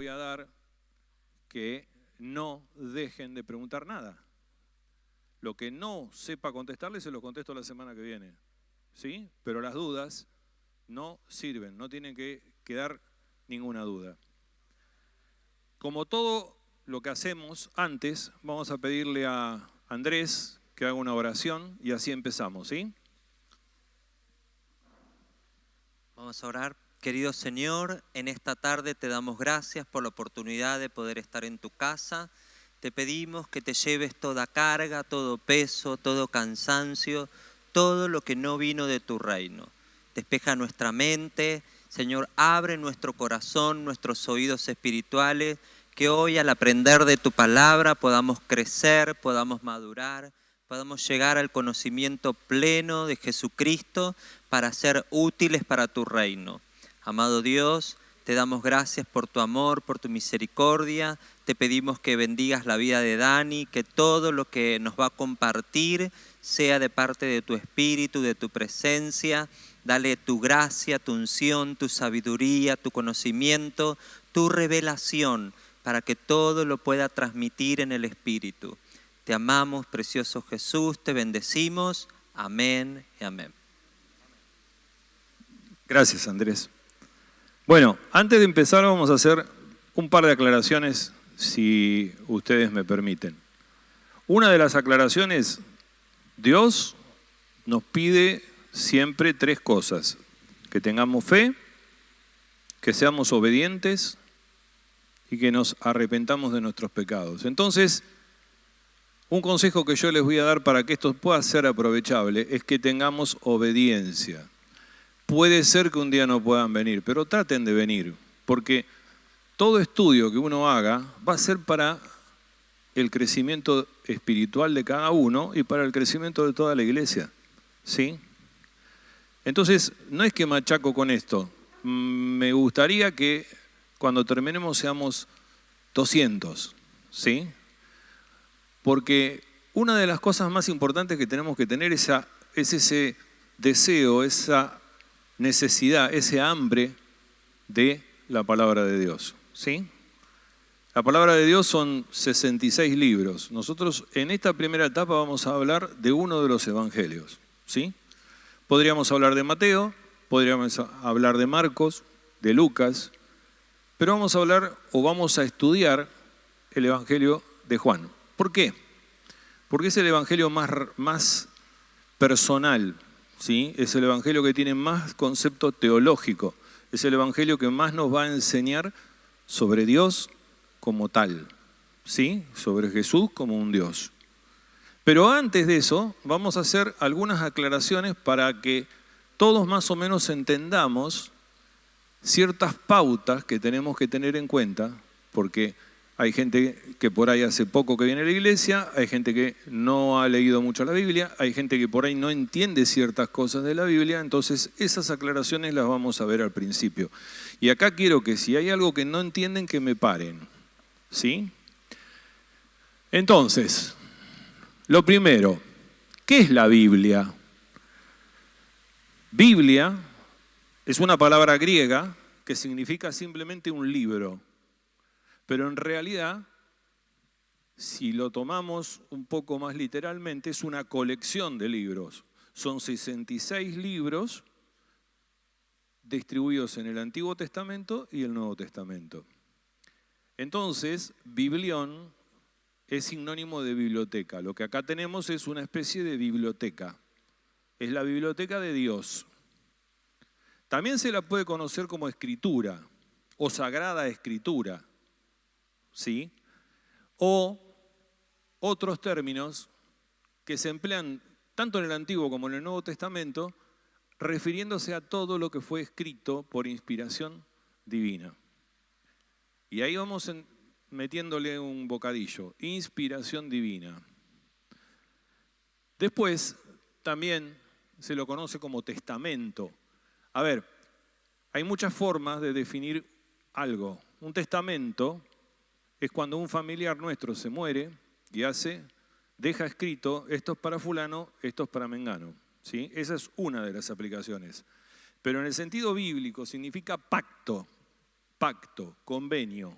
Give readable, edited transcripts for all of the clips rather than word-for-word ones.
voy a dar que no dejen de preguntar nada. Lo que no sepa contestarles se lo contesto la semana que viene, ¿sí? Pero las dudas no sirven, no tienen que quedar ninguna duda. Como todo lo que hacemos antes, vamos a pedirle a Andrés que haga una oración y así empezamos, ¿sí? Vamos a orar. Querido Señor, en esta tarde te damos gracias por la oportunidad de poder estar en tu casa. Te pedimos que te lleves toda carga, todo peso, todo cansancio, todo lo que no vino de tu reino. Despeja nuestra mente, Señor, abre nuestro corazón, nuestros oídos espirituales, que hoy al aprender de tu palabra podamos crecer, podamos madurar, podamos llegar al conocimiento pleno de Jesucristo para ser útiles para tu reino. Amado Dios, te damos gracias por tu amor, por tu misericordia. Te pedimos que bendigas la vida de Dani, que todo lo que nos va a compartir sea de parte de tu Espíritu, de tu presencia. Dale tu gracia, tu unción, tu sabiduría, tu conocimiento, tu revelación, para que todo lo pueda transmitir en el Espíritu. Te amamos, precioso Jesús, te bendecimos. Amén y amén. Gracias, Andrés. Bueno, antes de empezar vamos a hacer un par de aclaraciones, si ustedes me permiten. Una de las aclaraciones, Dios nos pide siempre tres cosas: que tengamos fe, que seamos obedientes y que nos arrepentamos de nuestros pecados. Entonces, un consejo que yo les voy a dar para que esto pueda ser aprovechable es que tengamos obediencia. Puede ser que un día no puedan venir, pero traten de venir, porque todo estudio que uno haga va a ser para el crecimiento espiritual de cada uno y para el crecimiento de toda la iglesia, ¿sí? Entonces, no es que machaco con esto. Me gustaría que cuando terminemos seamos 200, ¿sí? Porque una de las cosas más importantes que tenemos que tener es ese deseo, esa necesidad, ese hambre de la palabra de Dios, ¿sí? La palabra de Dios son 66 libros. Nosotros en esta primera etapa vamos a hablar de uno de los evangelios, ¿sí? Podríamos hablar de Mateo, podríamos hablar de Marcos, de Lucas, pero vamos a hablar o vamos a estudiar el evangelio de Juan. ¿Por qué? Porque es el evangelio más personal, ¿sí? Es el evangelio que tiene más concepto teológico, es el evangelio que más nos va a enseñar sobre Dios como tal, ¿sí? Sobre Jesús como un Dios. Pero antes de eso vamos a hacer algunas aclaraciones para que todos más o menos entendamos ciertas pautas que tenemos que tener en cuenta, porque hay gente que por ahí hace poco que viene a la iglesia, hay gente que no ha leído mucho la Biblia, hay gente que por ahí no entiende ciertas cosas de la Biblia, entonces esas aclaraciones las vamos a ver al principio. Y acá quiero que si hay algo que no entienden, que me paren, ¿sí? Entonces, lo primero, ¿qué es la Biblia? Biblia es una palabra griega que significa simplemente un libro. Pero en realidad, si lo tomamos un poco más literalmente, es una colección de libros. Son 66 libros distribuidos en el Antiguo Testamento y el Nuevo Testamento. Entonces, biblión es sinónimo de biblioteca. Lo que acá tenemos es una especie de biblioteca. Es la biblioteca de Dios. También se la puede conocer como escritura o sagrada escritura, ¿sí? O otros términos que se emplean tanto en el Antiguo como en el Nuevo Testamento, refiriéndose a todo lo que fue escrito por inspiración divina. Y ahí vamos metiéndole un bocadillo, inspiración divina. Después también se lo conoce como testamento. A ver, hay muchas formas de definir algo. Un testamento es cuando un familiar nuestro se muere y deja escrito, esto es para fulano, esto es para mengano, ¿sí? Esa es una de las aplicaciones. Pero en el sentido bíblico significa pacto, convenio,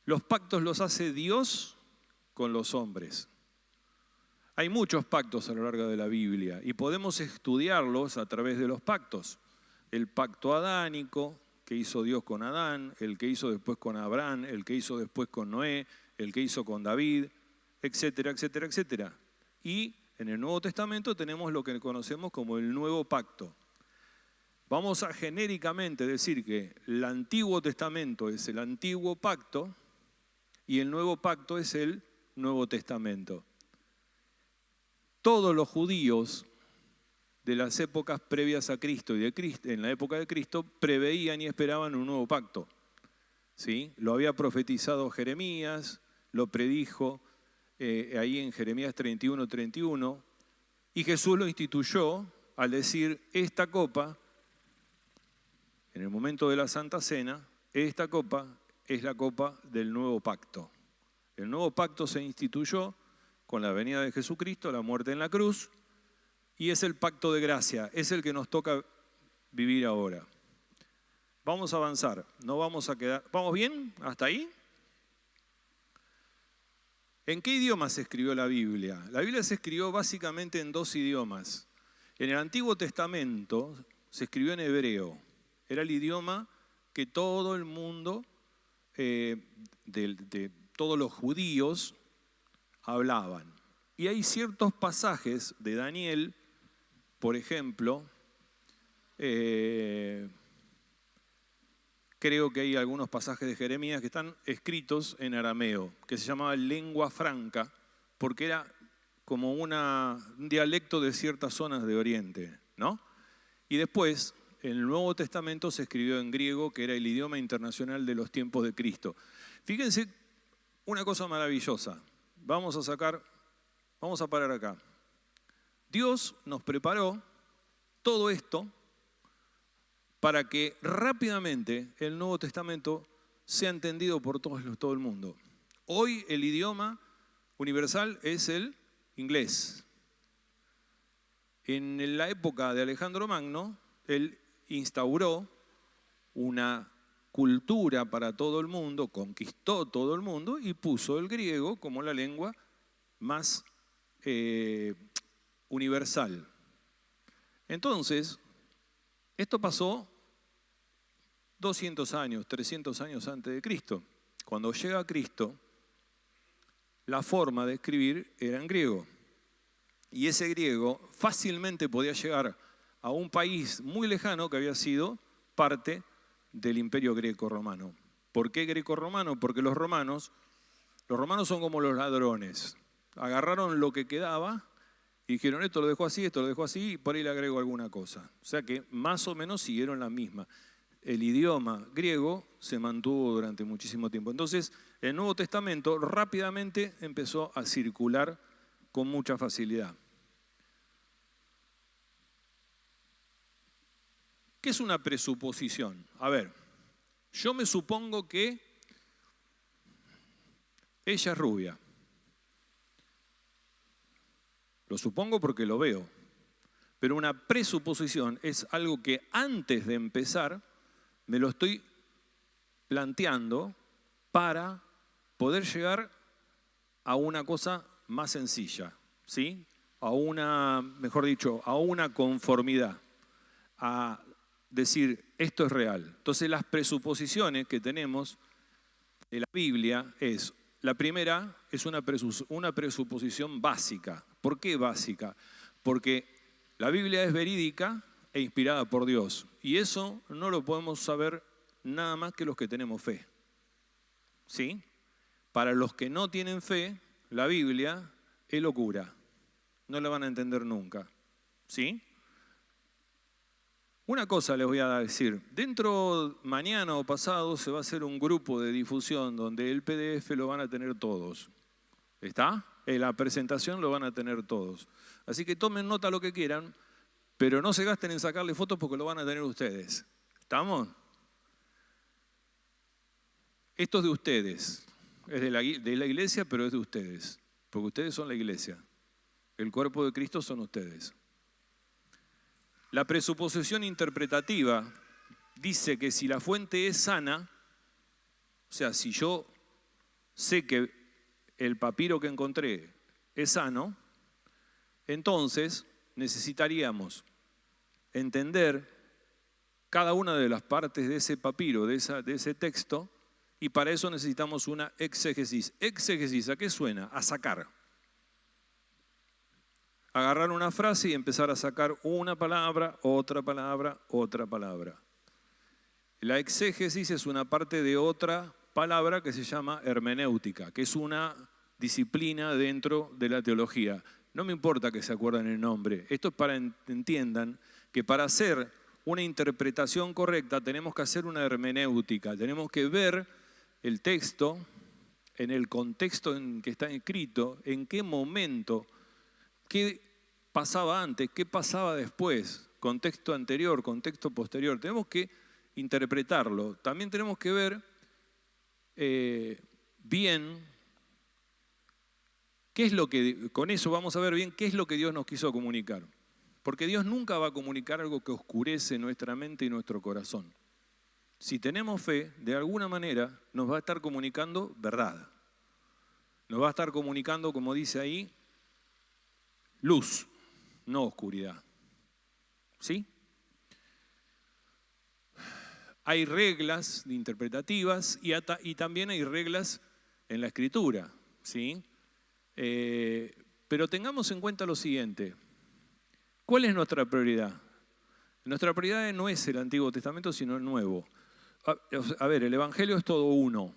Los pactos los hace Dios con los hombres. Hay muchos pactos a lo largo de la Biblia y podemos estudiarlos a través de los pactos. El pacto adánico que hizo Dios con Adán, el que hizo después con Abraham, el que hizo después con Noé, el que hizo con David, etcétera, etcétera, etcétera. Y en el Nuevo Testamento tenemos lo que conocemos como el Nuevo Pacto. Vamos a genéricamente decir que el Antiguo Testamento es el Antiguo Pacto y el Nuevo Pacto es el Nuevo Testamento. Todos los judíos de las épocas previas a Cristo y en la época de Cristo preveían y esperaban un nuevo pacto. ¿Sí? Lo había profetizado Jeremías, lo predijo ahí en Jeremías 31:31, y Jesús lo instituyó al decir: esta copa, en el momento de la Santa Cena, esta copa es la copa del nuevo pacto. El nuevo pacto se instituyó con la venida de Jesucristo, la muerte en la cruz, y es el pacto de gracia, es el que nos toca vivir ahora. Vamos a avanzar, no vamos a quedar. ¿Vamos bien? ¿Hasta ahí? ¿En qué idioma se escribió la Biblia? La Biblia se escribió básicamente en dos idiomas. En el Antiguo Testamento se escribió en hebreo. Era el idioma que todo el mundo, de todos los judíos, hablaban. Y hay ciertos pasajes de Daniel, por ejemplo, creo que hay algunos pasajes de Jeremías que están escritos en arameo, que se llamaba lengua franca, porque era como un dialecto de ciertas zonas de Oriente, ¿no? Y después, en el Nuevo Testamento se escribió en griego, que era el idioma internacional de los tiempos de Cristo. Fíjense una cosa maravillosa. Vamos a parar acá. Dios nos preparó todo esto para que rápidamente el Nuevo Testamento sea entendido por todo el mundo. Hoy el idioma universal es el inglés. En la época de Alejandro Magno, él instauró una cultura para todo el mundo, conquistó todo el mundo y puso el griego como la lengua más universal. Entonces, esto pasó 200 años, 300 años antes de Cristo. Cuando llega Cristo, la forma de escribir era en griego. Y ese griego fácilmente podía llegar a un país muy lejano que había sido parte del Imperio Greco-Romano. ¿Por qué Greco-Romano? Porque los romanos son como los ladrones. Agarraron lo que quedaba y dijeron: esto lo dejo así, y por ahí le agrego alguna cosa. O sea que más o menos siguieron la misma. El idioma griego se mantuvo durante muchísimo tiempo. Entonces, el Nuevo Testamento rápidamente empezó a circular con mucha facilidad. ¿Qué es una presuposición? A ver, yo me supongo que ella es rubia. Lo supongo porque lo veo. Pero una presuposición es algo que antes de empezar me lo estoy planteando para poder llegar a una cosa más sencilla, ¿sí? A una conformidad, a decir: esto es real. Entonces las presuposiciones que tenemos de la Biblia es: la primera es una presuposición básica. ¿Por qué básica? Porque la Biblia es verídica e inspirada por Dios. Y eso no lo podemos saber nada más que los que tenemos fe. ¿Sí? Para los que no tienen fe, la Biblia es locura. No la van a entender nunca. ¿Sí? Una cosa les voy a decir. Mañana o pasado se va a hacer un grupo de difusión donde el PDF lo van a tener todos. ¿Está? En la presentación lo van a tener todos. Así que tomen nota lo que quieran, pero no se gasten en sacarle fotos porque lo van a tener ustedes. ¿Estamos? Esto es de ustedes. Es de la iglesia, pero es de ustedes. Porque ustedes son la iglesia. El cuerpo de Cristo son ustedes. La presuposición interpretativa dice que si la fuente es sana, o sea, si yo sé que el papiro que encontré es sano, entonces necesitaríamos entender cada una de las partes de ese papiro, de ese texto, y para eso necesitamos una exégesis. Exégesis, ¿a qué suena? A sacar. Agarrar una frase y empezar a sacar una palabra, otra palabra, otra palabra. La exégesis es una parte de otra palabra que se llama hermenéutica, que es una disciplina dentro de la teología. No me importa que se acuerden el nombre. Esto es para que entiendan que para hacer una interpretación correcta tenemos que hacer una hermenéutica. Tenemos que ver el texto en el contexto en que está escrito, en qué momento, qué pasaba antes, qué pasaba después, contexto anterior, contexto posterior. Tenemos que interpretarlo. También tenemos que ver bien qué es lo que, con eso vamos a ver bien qué es lo que Dios nos quiso comunicar. Porque Dios nunca va a comunicar algo que oscurece nuestra mente y nuestro corazón. Si tenemos fe, de alguna manera nos va a estar comunicando verdad. Nos va a estar comunicando, como dice ahí, luz, no oscuridad. ¿Sí? Hay reglas interpretativas y también hay reglas en la Escritura. ¿Sí? Pero tengamos en cuenta lo siguiente. ¿Cuál es nuestra prioridad? Nuestra prioridad no es el Antiguo Testamento, sino el Nuevo. A ver, el Evangelio es todo uno,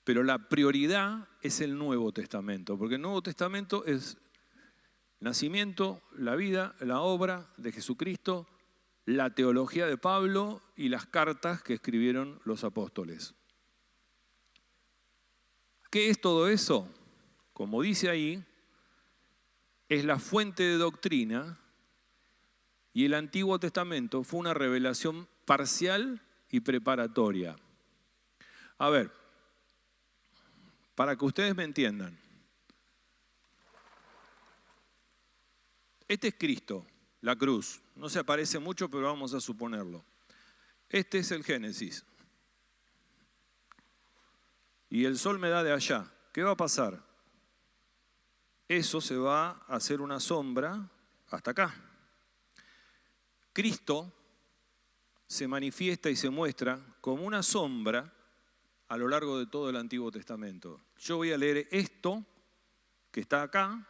pero la prioridad es el Nuevo Testamento, porque el Nuevo Testamento es nacimiento, la vida, la obra de Jesucristo, la teología de Pablo y las cartas que escribieron los apóstoles. ¿Qué es todo eso? Como dice ahí, es la fuente de doctrina y el Antiguo Testamento fue una revelación parcial y preparatoria. A ver, para que ustedes me entiendan, este es Cristo, la cruz. No se aparece mucho, pero vamos a suponerlo. Este es el Génesis. Y el sol me da de allá. ¿Qué va a pasar? Eso se va a hacer una sombra hasta acá. Cristo se manifiesta y se muestra como una sombra a lo largo de todo el Antiguo Testamento. Yo voy a leer esto que está acá,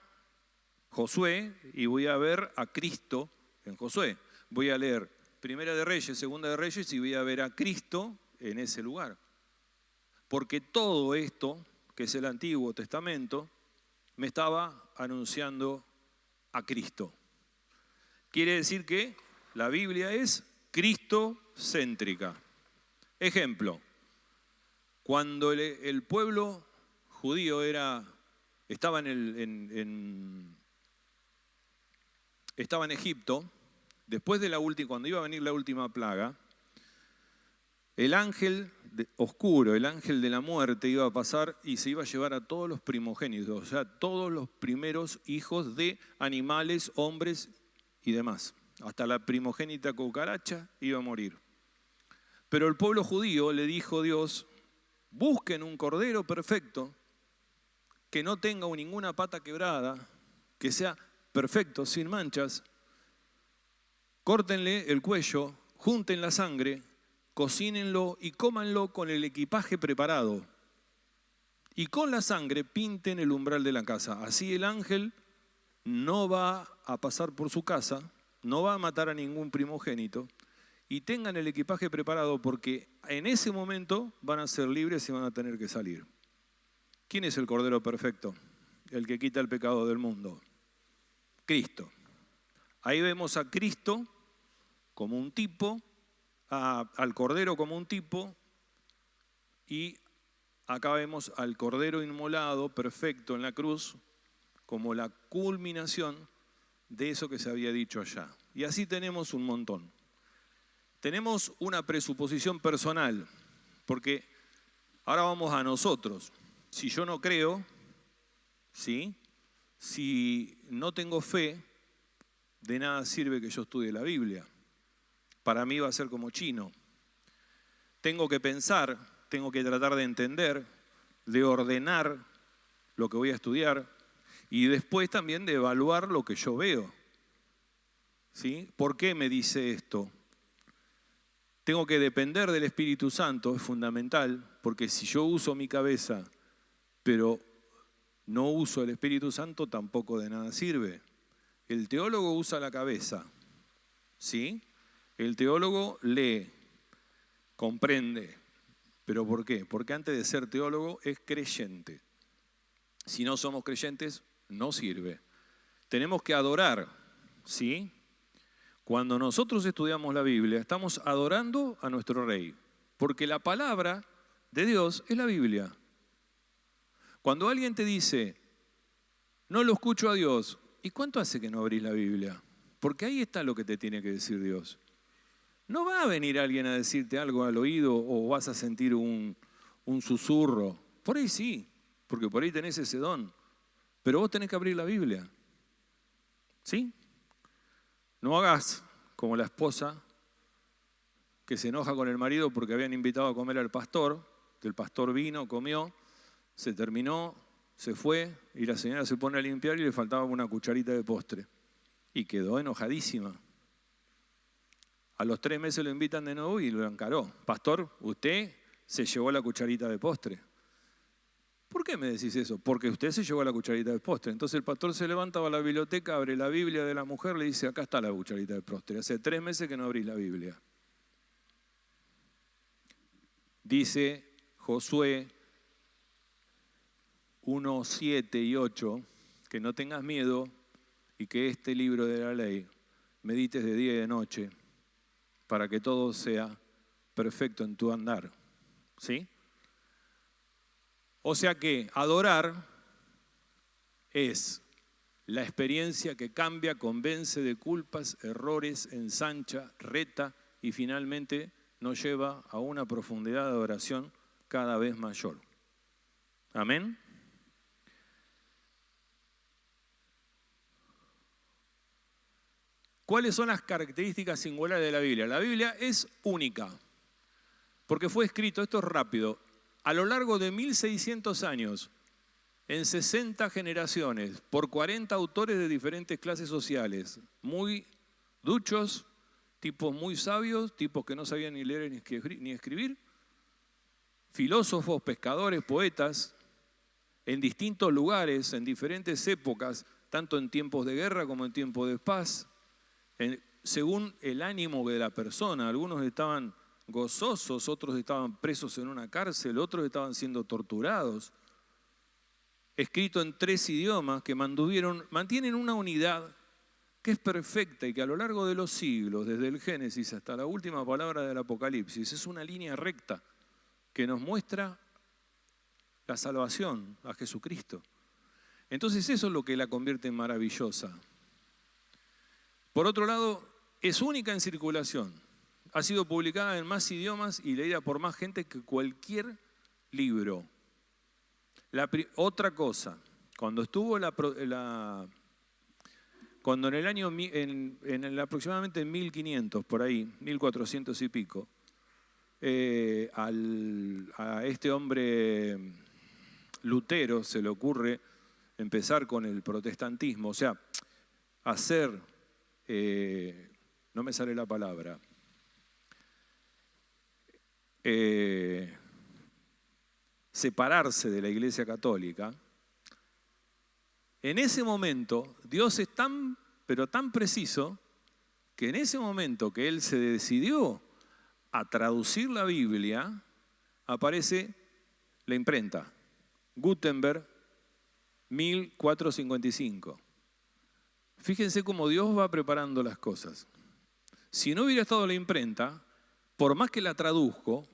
Josué, y voy a ver a Cristo en Josué. Voy a leer Primera de Reyes, Segunda de Reyes y voy a ver a Cristo en ese lugar. Porque todo esto, que es el Antiguo Testamento, me estaba anunciando a Cristo. Quiere decir que la Biblia es cristocéntrica. Ejemplo, cuando el pueblo judío estaba en Egipto, después de cuando iba a venir la última plaga, el ángel oscuro, el ángel de la muerte iba a pasar y se iba a llevar a todos los primogénitos, o sea, todos los primeros hijos de animales, hombres y demás. Hasta la primogénita cucaracha iba a morir. Pero el pueblo judío le dijo a Dios, busquen un cordero perfecto, que no tenga ninguna pata quebrada, que sea perfecto, sin manchas, córtenle el cuello, junten la sangre, cocínenlo y cómanlo con el equipaje preparado. Y con la sangre pinten el umbral de la casa. Así el ángel no va a pasar por su casa, no va a matar a ningún primogénito. Y tengan el equipaje preparado porque en ese momento van a ser libres y van a tener que salir. ¿Quién es el Cordero Perfecto? El que quita el pecado del mundo. Cristo. Ahí vemos a Cristo como un tipo, al Cordero como un tipo, y acá vemos al Cordero inmolado, perfecto en la cruz, como la culminación de eso que se había dicho allá. Y así tenemos un montón. Tenemos una presuposición personal, porque ahora vamos a nosotros. Si yo no creo, ¿sí? Si no tengo fe, de nada sirve que yo estudie la Biblia. Para mí va a ser como chino. Tengo que pensar, tengo que tratar de entender, de ordenar lo que voy a estudiar y después también de evaluar lo que yo veo. ¿Sí? ¿Por qué me dice esto? Tengo que depender del Espíritu Santo, es fundamental, porque si yo uso mi cabeza, pero no uso el Espíritu Santo, tampoco de nada sirve. El teólogo usa la cabeza, ¿sí? El teólogo lee, comprende. ¿Pero por qué? Porque antes de ser teólogo es creyente. Si no somos creyentes, no sirve. Tenemos que adorar, ¿sí? Cuando nosotros estudiamos la Biblia, estamos adorando a nuestro Rey, porque la palabra de Dios es la Biblia. Cuando alguien te dice, no lo escucho a Dios, ¿y cuánto hace que no abrís la Biblia? Porque ahí está lo que te tiene que decir Dios. No va a venir alguien a decirte algo al oído o vas a sentir un susurro. Por ahí sí, porque por ahí tenés ese don. Pero vos tenés que abrir la Biblia. ¿Sí? No hagas como la esposa que se enoja con el marido porque habían invitado a comer al pastor, que el pastor vino, comió, se terminó, se fue y la señora se pone a limpiar y le faltaba una cucharita de postre. Y quedó enojadísima. A los 3 meses lo invitan de nuevo y lo encaró. Pastor, usted se llevó la cucharita de postre. ¿Por qué me decís eso? Porque usted se llevó la cucharita de postre. Entonces el pastor se levanta, va a la biblioteca, abre la Biblia de la mujer, le dice, acá está la cucharita de postre. Hace 3 meses que no abrís la Biblia. Dice Josué 1, 7 y 8, que no tengas miedo y que este libro de la ley medites de día y de noche para que todo sea perfecto en tu andar. ¿Sí? O sea que adorar es la experiencia que cambia, convence de culpas, errores, ensancha, reta y finalmente nos lleva a una profundidad de adoración cada vez mayor. Amén. ¿Cuáles son las características singulares de la Biblia? La Biblia es única, porque fue escrito, esto es rápido, a lo largo de 1600 años, en 60 generaciones, por 40 autores de diferentes clases sociales, muy duchos, tipos muy sabios, tipos que no sabían ni leer ni escribir, filósofos, pescadores, poetas, en distintos lugares, en diferentes épocas, tanto en tiempos de guerra como en tiempos de paz, según el ánimo de la persona. Algunos estaban gozosos, otros estaban presos en una cárcel, otros estaban siendo torturados. Escrito en 3 idiomas que mantienen una unidad que es perfecta y que a lo largo de los siglos, desde el Génesis hasta la última palabra del Apocalipsis, es una línea recta que nos muestra la salvación a Jesucristo. Entonces eso es lo que la convierte en maravillosa. Por otro lado, es única en circulación. Ha sido publicada en más idiomas y leída por más gente que cualquier libro. Otra cosa, cuando en el año, aproximadamente en 1500, por ahí, 1400 y pico, a este hombre Lutero se le ocurre empezar con el protestantismo, o sea, hacer, no me sale la palabra, separarse de la Iglesia Católica. En ese momento, Dios es pero tan preciso, que en ese momento que Él se decidió a traducir la Biblia, aparece la imprenta. Gutenberg, 1455. Fíjense cómo Dios va preparando las cosas. Si no hubiera estado la imprenta, por más que la tradujo,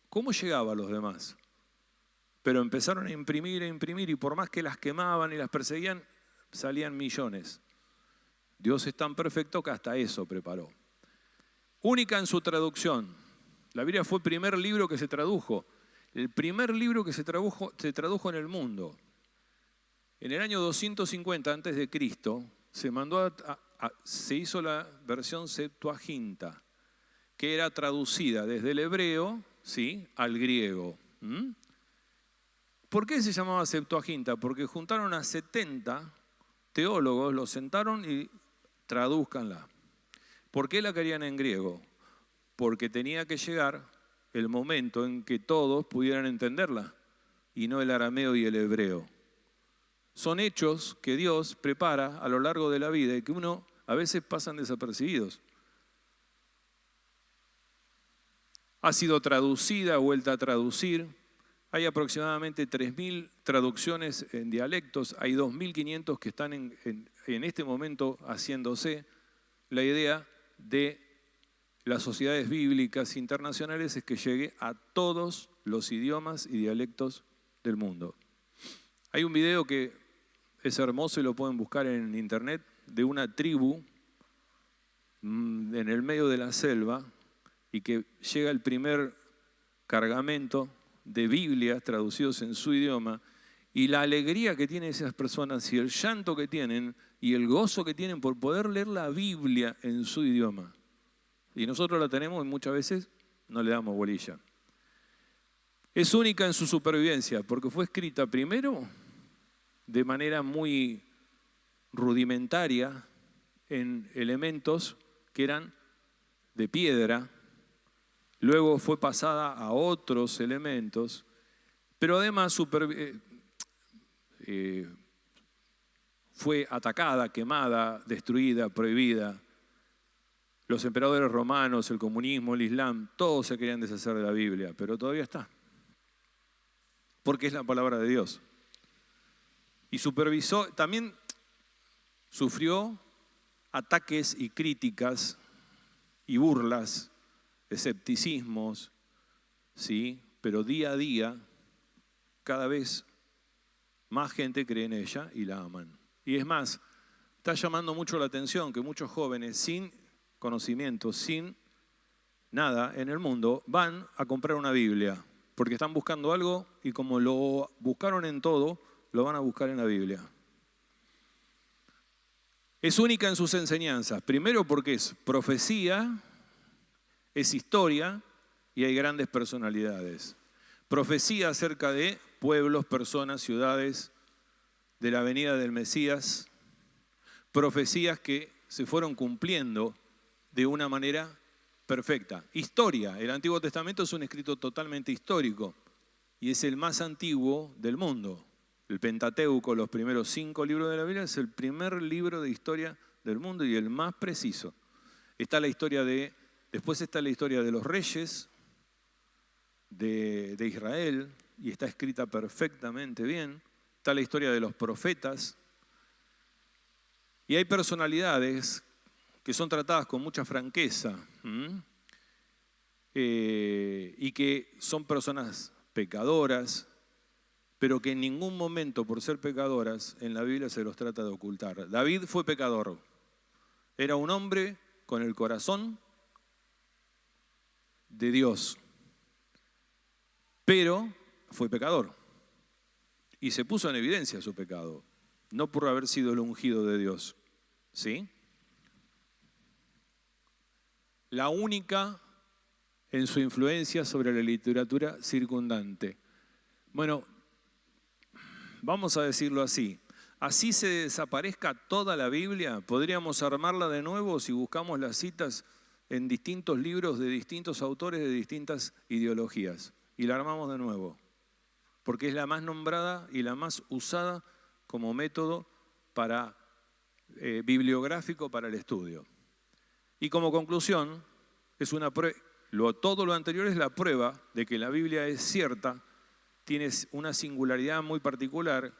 ¿cómo llegaba a los demás? Pero empezaron a imprimir y por más que las quemaban y las perseguían, salían millones. Dios es tan perfecto que hasta eso preparó. Única en su traducción. La Biblia fue el primer libro que se tradujo. El primer libro que se tradujo en el mundo. En el año 250 a.C. se hizo la versión Septuaginta, que era traducida desde el hebreo, ¿sí?, al griego. ¿Por qué se llamaba Septuaginta? Porque juntaron a 70 teólogos, los sentaron y tradúzcanla. ¿Por qué la querían en griego? Porque tenía que llegar el momento en que todos pudieran entenderla y no el arameo y el hebreo. Son hechos que Dios prepara a lo largo de la vida y que uno a veces pasan desapercibidos. Ha sido traducida, vuelta a traducir. Hay aproximadamente 3.000 traducciones en dialectos. Hay 2.500 que están en este momento haciéndose. La idea de las sociedades bíblicas internacionales es que llegue a todos los idiomas y dialectos del mundo. Hay un video que es hermoso y lo pueden buscar en internet, de una tribu en el medio de la selva y que llega el primer cargamento de Biblias traducidos en su idioma y la alegría que tienen esas personas y el llanto que tienen y el gozo que tienen por poder leer la Biblia en su idioma. Y nosotros la tenemos y muchas veces no le damos bolilla. Es única en su supervivencia porque fue escrita primero de manera muy rudimentaria en elementos que eran de piedra, luego fue pasada a otros elementos, pero además fue atacada, quemada, destruida, prohibida. Los emperadores romanos, el comunismo, el islam, todos se querían deshacer de la Biblia, pero todavía está, porque es la palabra de Dios. Y supervisó, también sufrió ataques y críticas y burlas, escepticismos, ¿sí? Pero día a día, cada vez más gente cree en ella y la aman. Y es más, está llamando mucho la atención que muchos jóvenes sin conocimiento, sin nada en el mundo, van a comprar una Biblia, porque están buscando algo y como lo buscaron en todo, lo van a buscar en la Biblia. Es única en sus enseñanzas, primero porque es profecía, es historia y hay grandes personalidades. Profecía acerca de pueblos, personas, ciudades, de la venida del Mesías, profecías que se fueron cumpliendo de una manera perfecta. Historia, el Antiguo Testamento es un escrito totalmente histórico y es el más antiguo del mundo. El Pentateuco, los primeros 5 libros de la Biblia, es el primer libro de historia del mundo y el más preciso. Después está la historia de los reyes de Israel y está escrita perfectamente bien. Está la historia de los profetas y hay personalidades que son tratadas con mucha franqueza y que son personas pecadoras, pero que en ningún momento por ser pecadoras en la Biblia se los trata de ocultar. David fue pecador, era un hombre con el corazón de Dios, pero fue pecador y se puso en evidencia su pecado, no por haber sido el ungido de Dios, ¿sí? La única en su influencia sobre la literatura circundante. Bueno, vamos a decirlo así. Así se desaparezca toda la Biblia, podríamos armarla de nuevo si buscamos las citas en distintos libros de distintos autores de distintas ideologías. Y la armamos de nuevo, porque es la más nombrada y la más usada como método bibliográfico para el estudio. Y como conclusión, todo lo anterior es la prueba de que la Biblia es cierta, tiene una singularidad muy particular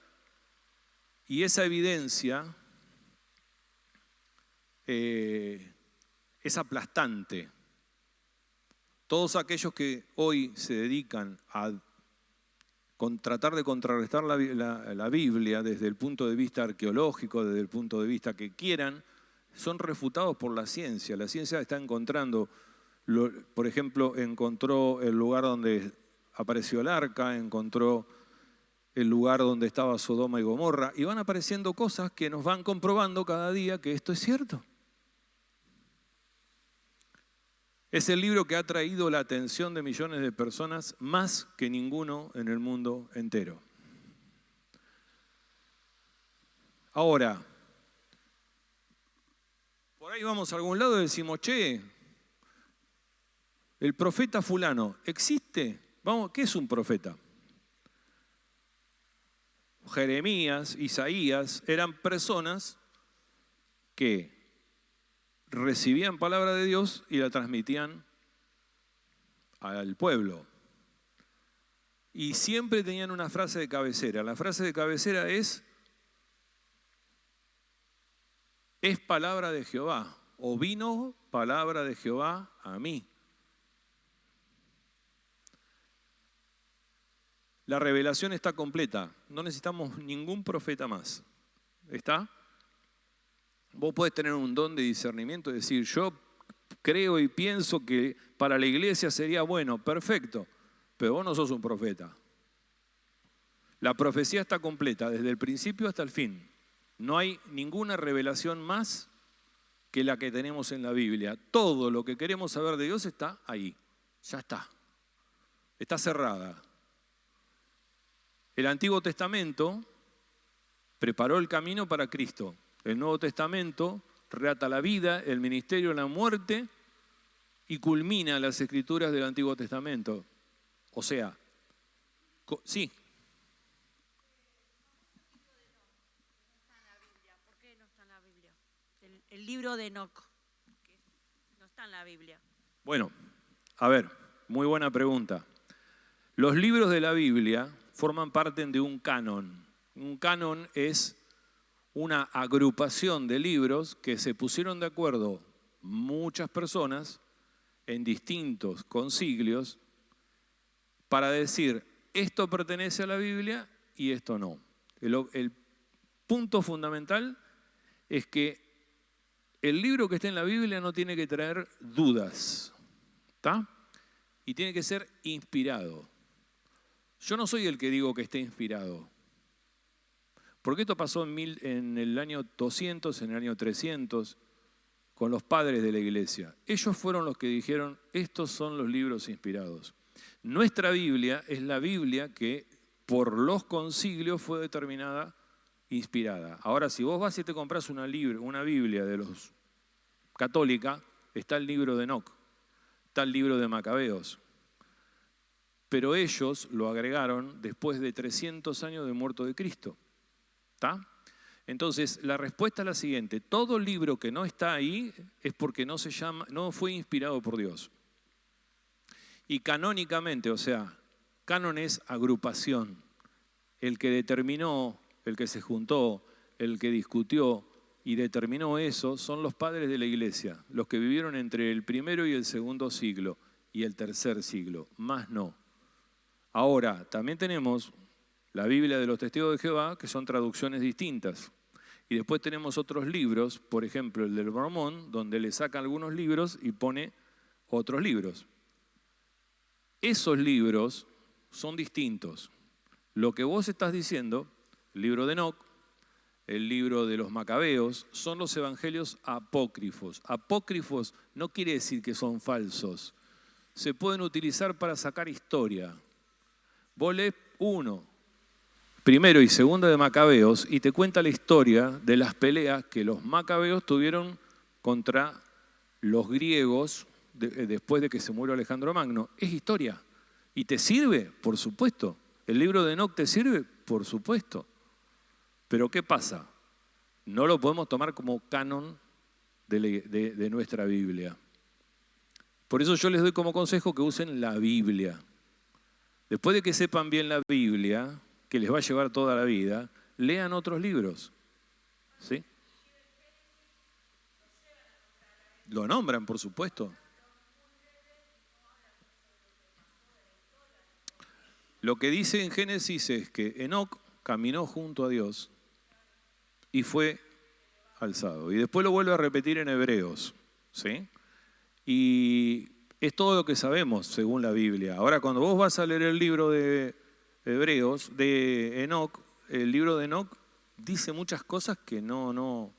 y esa evidencia es aplastante. Todos aquellos que hoy se dedican a tratar de contrarrestar la Biblia desde el punto de vista arqueológico, desde el punto de vista que quieran, son refutados por la ciencia. La ciencia está encontrando, por ejemplo, encontró el lugar donde apareció el arca, encontró el lugar donde estaba Sodoma y Gomorra, y van apareciendo cosas que nos van comprobando cada día que esto es cierto. Es el libro que ha traído la atención de millones de personas más que ninguno en el mundo entero. Ahora, por ahí vamos a algún lado y decimos, che, el profeta fulano, ¿existe? Vamos, ¿qué es un profeta? Jeremías, Isaías, eran personas que recibían palabra de Dios y la transmitían al pueblo. Y siempre tenían una frase de cabecera. La frase de cabecera es palabra de Jehová, o vino palabra de Jehová a mí. La revelación está completa, no necesitamos ningún profeta más. ¿Está? Vos podés tener un don de discernimiento y decir, yo creo y pienso que para la iglesia sería bueno, perfecto, pero vos no sos un profeta. La profecía está completa, desde el principio hasta el fin. No hay ninguna revelación más que la que tenemos en la Biblia. Todo lo que queremos saber de Dios está ahí, ya está. Está cerrada. El Antiguo Testamento preparó el camino para Cristo. El Nuevo Testamento relata la vida, el ministerio, la muerte y culmina las escrituras del Antiguo Testamento. O sea, sí. ¿Por qué no está en la Biblia? El libro de Enoc, que no está en la Biblia. Bueno, a ver, muy buena pregunta. Los libros de la Biblia forman parte de un canon. Un canon es una agrupación de libros que se pusieron de acuerdo muchas personas en distintos concilios para decir, esto pertenece a la Biblia y esto no. El punto fundamental es que el libro que esté en la Biblia no tiene que traer dudas, ¿está? Y tiene que ser inspirado. Yo no soy el que digo que esté inspirado. Porque esto pasó en el año 200, en el año 300, con los padres de la iglesia. Ellos fueron los que dijeron, estos son los libros inspirados. Nuestra Biblia es la Biblia que por los concilios fue determinada inspirada. Ahora, si vos vas y te compras una Biblia de los católica, está el libro de Enoc, está el libro de Macabeos. Pero ellos lo agregaron después de 300 años de muerto de Cristo. ¿Está? Entonces, la respuesta es la siguiente. Todo libro que no está ahí es porque no fue inspirado por Dios. Y canónicamente, o sea, canon es agrupación. El que determinó, el que se juntó, el que discutió y determinó eso son los padres de la iglesia, los que vivieron entre el primero y el segundo siglo y el tercer siglo, más no. Ahora, también tenemos la Biblia de los Testigos de Jehová, que son traducciones distintas. Y después tenemos otros libros, por ejemplo el del Mormón, donde le saca algunos libros y pone otros libros. Esos libros son distintos. Lo que vos estás diciendo, el libro de Enoc, el libro de los Macabeos, son los evangelios apócrifos. Apócrifos no quiere decir que son falsos. Se pueden utilizar para sacar historia. Vos lees primero y segundo de Macabeos y te cuenta la historia de las peleas que los Macabeos tuvieron contra los griegos después de que se murió Alejandro Magno. Es historia. ¿Y te sirve? Por supuesto. ¿El libro de Enoc te sirve? Por supuesto. Pero ¿qué pasa? No lo podemos tomar como canon de nuestra Biblia. Por eso yo les doy como consejo que usen la Biblia. Después de que sepan bien la Biblia, que les va a llevar toda la vida, lean otros libros. ¿Sí? Lo nombran, por supuesto. Lo que dice en Génesis es que Enoc caminó junto a Dios y fue alzado. Y después lo vuelve a repetir en Hebreos. ¿Sí? Y es todo lo que sabemos según la Biblia. Ahora, cuando vos vas a leer el libro de Hebreos, de Enoc, el libro de Enoc dice muchas cosas que no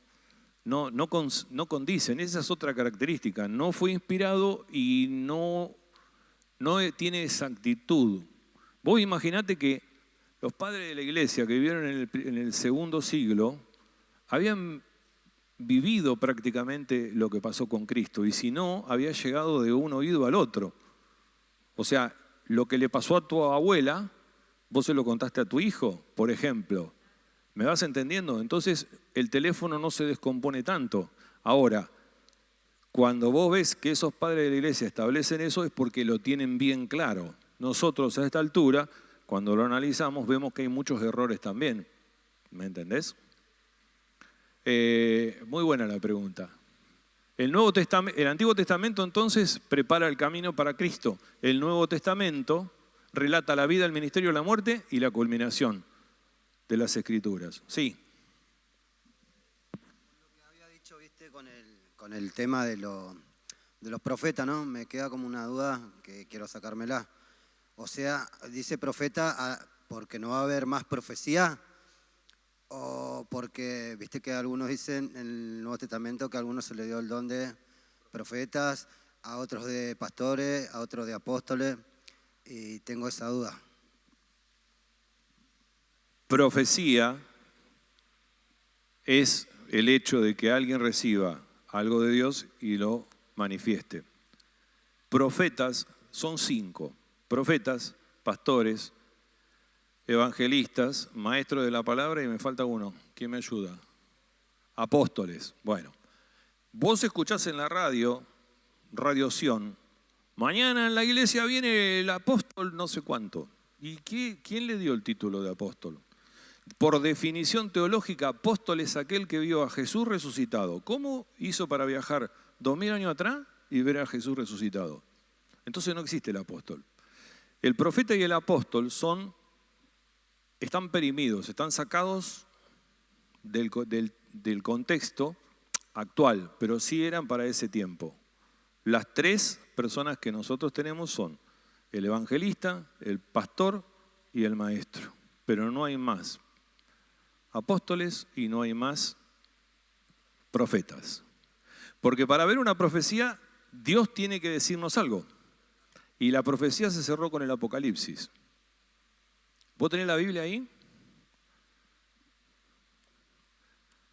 condicen. Esa es otra característica. No fue inspirado y no tiene exactitud. Vos imaginate que los padres de la iglesia que vivieron en el segundo siglo habían vivido prácticamente lo que pasó con Cristo, y si no, había llegado de un oído al otro. O sea, lo que le pasó a tu abuela, vos se lo contaste a tu hijo, por ejemplo. ¿Me vas entendiendo? Entonces el teléfono no se descompone tanto. Ahora, cuando vos ves que esos padres de la iglesia establecen eso, es porque lo tienen bien claro. Nosotros a esta altura, cuando lo analizamos, vemos que hay muchos errores también. ¿Me entendés? Muy buena la pregunta. El Antiguo Testamento entonces prepara el camino para Cristo. El Nuevo Testamento relata la vida, el ministerio, la muerte y la culminación de las Escrituras. Sí. Lo que había dicho, viste, con el tema de los profetas, ¿no? Me queda como una duda que quiero sacármela. O sea, dice profeta porque no va a haber más profecía, o porque, viste que algunos dicen en el Nuevo Testamento que a algunos se le dio el don de profetas, a otros de pastores, a otros de apóstoles, y tengo esa duda. Profecía es el hecho de que alguien reciba algo de Dios y lo manifieste. Profetas son 5. Profetas, pastores, evangelistas, maestros de la palabra, y me falta uno. ¿Quién me ayuda? Apóstoles. Bueno, vos escuchás en la radio, Radio Sion, mañana en la iglesia viene el apóstol no sé cuánto. ¿Y quién le dio el título de apóstol? Por definición teológica, apóstol es aquel que vio a Jesús resucitado. ¿Cómo hizo para viajar 2000 años atrás y ver a Jesús resucitado? Entonces no existe el apóstol. El profeta y el apóstol están perimidos, están sacados del contexto actual, pero sí eran para ese tiempo. Las 3 personas que nosotros tenemos son el evangelista, el pastor y el maestro, pero no hay más apóstoles y no hay más profetas. Porque para ver una profecía, Dios tiene que decirnos algo. Y la profecía se cerró con el Apocalipsis. ¿Vos tenés la Biblia ahí?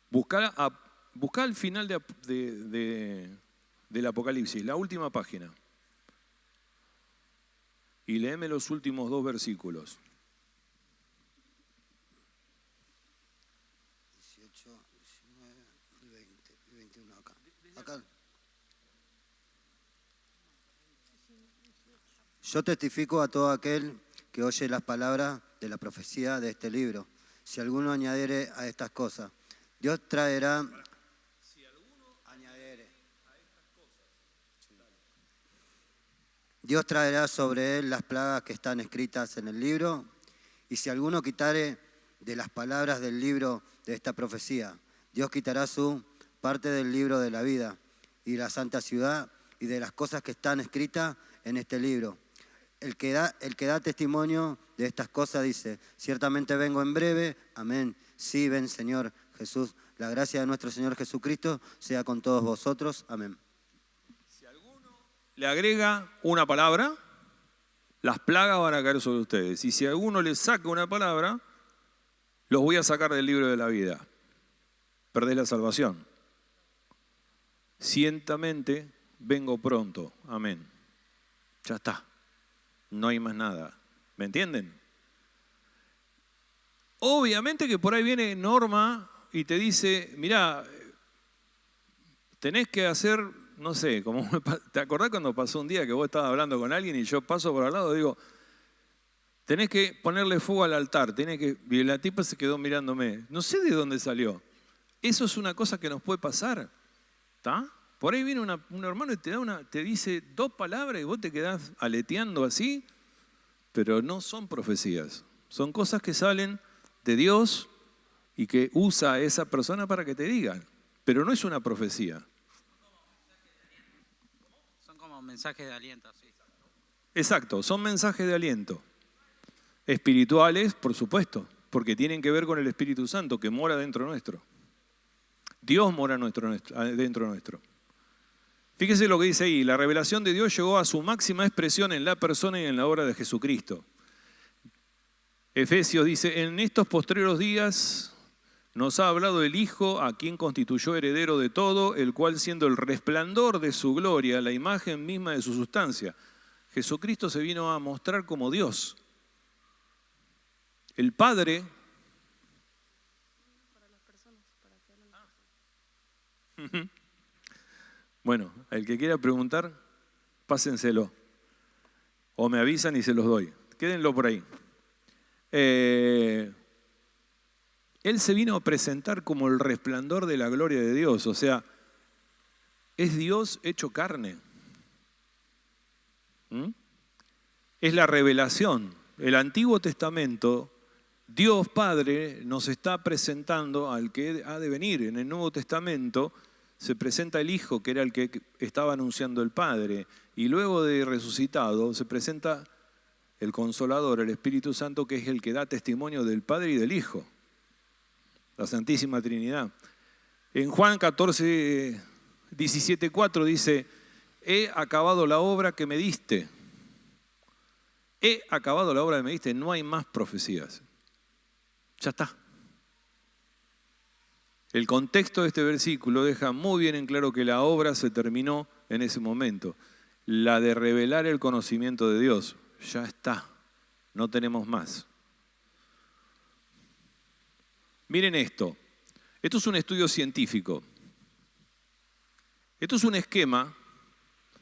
Buscá al final del Apocalipsis, la última página. Y léeme los últimos 2 versículos. 18, 19, 20 y 21 acá. Acá. Yo testifico a todo aquel que oye las palabras de la profecía de este libro. Si alguno añadiere a estas cosas, Dios traerá. Si alguno añadiere a estas cosas, Dios traerá sobre él las plagas que están escritas en el libro. Y si alguno quitare de las palabras del libro de esta profecía, Dios quitará su parte del libro de la vida y la santa ciudad y de las cosas que están escritas en este libro. El que da testimonio de estas cosas dice: ciertamente vengo en breve. Amén. Sí, ven, Señor Jesús. La gracia de nuestro Señor Jesucristo sea con todos vosotros. Amén. Si alguno le agrega una palabra, las plagas van a caer sobre ustedes. Y si alguno le saca una palabra, los voy a sacar del libro de la vida. Perdés la salvación. Ciertamente vengo pronto. Amén. Ya está. No hay más nada. ¿Me entienden? Obviamente que por ahí viene Norma y te dice: mirá, tenés que hacer, no sé, ¿te acordás cuando pasó un día que vos estabas hablando con alguien y yo paso por al lado? Digo, tenés que ponerle fuego al altar, y la tipa se quedó mirándome. No sé de dónde salió. Eso es una cosa que nos puede pasar. ¿Está? Por ahí viene un hermano y te dice 2 palabras y vos te quedás aleteando así, pero no son profecías. Son cosas que salen de Dios y que usa a esa persona para que te digan. Pero no es una profecía. Son como mensajes de aliento, sí. Exacto, son mensajes de aliento. Espirituales, por supuesto, porque tienen que ver con el Espíritu Santo que mora dentro nuestro. Dios mora dentro nuestro. Fíjese lo que dice ahí: la revelación de Dios llegó a su máxima expresión en la persona y en la obra de Jesucristo. Efesios dice: en estos postreros días, nos ha hablado el Hijo, a quien constituyó heredero de todo, el cual siendo el resplandor de su gloria, la imagen misma de su sustancia. Jesucristo se vino a mostrar como Dios. El Padre... Bueno, el que quiera preguntar, pásenselo. O me avisan y se los doy. Quédenlo por ahí. Él se vino a presentar como el resplandor de la gloria de Dios. O sea, es Dios hecho carne. Es la revelación. El Antiguo Testamento, Dios Padre nos está presentando al que ha de venir. En el Nuevo Testamento se presenta el Hijo, que era el que estaba anunciando el Padre. Y luego de resucitado se presenta el Consolador, el Espíritu Santo, que es el que da testimonio del Padre y del Hijo. La Santísima Trinidad. En Juan 14, 17:4 dice, he acabado la obra que me diste. He acabado la obra que me diste, no hay más profecías. Ya está. El contexto de este versículo deja muy bien en claro que la obra se terminó en ese momento. La de revelar el conocimiento de Dios. Ya está. No tenemos más. Miren esto. Esto es un estudio científico. Esto es un esquema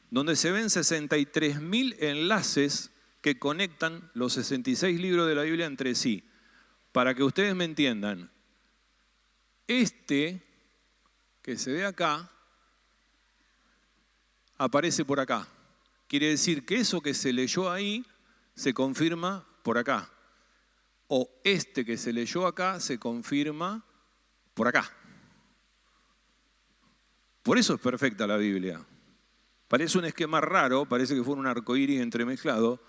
donde se ven 63.000 enlaces que conectan los 66 libros de la Biblia entre sí. Para que ustedes me entiendan, este que se ve acá aparece por acá. Quiere decir que eso que se leyó ahí se confirma por acá. O este que se leyó acá se confirma por acá. Por eso es perfecta la Biblia. Parece un esquema raro, parece que fue un arcoíris entremezclado,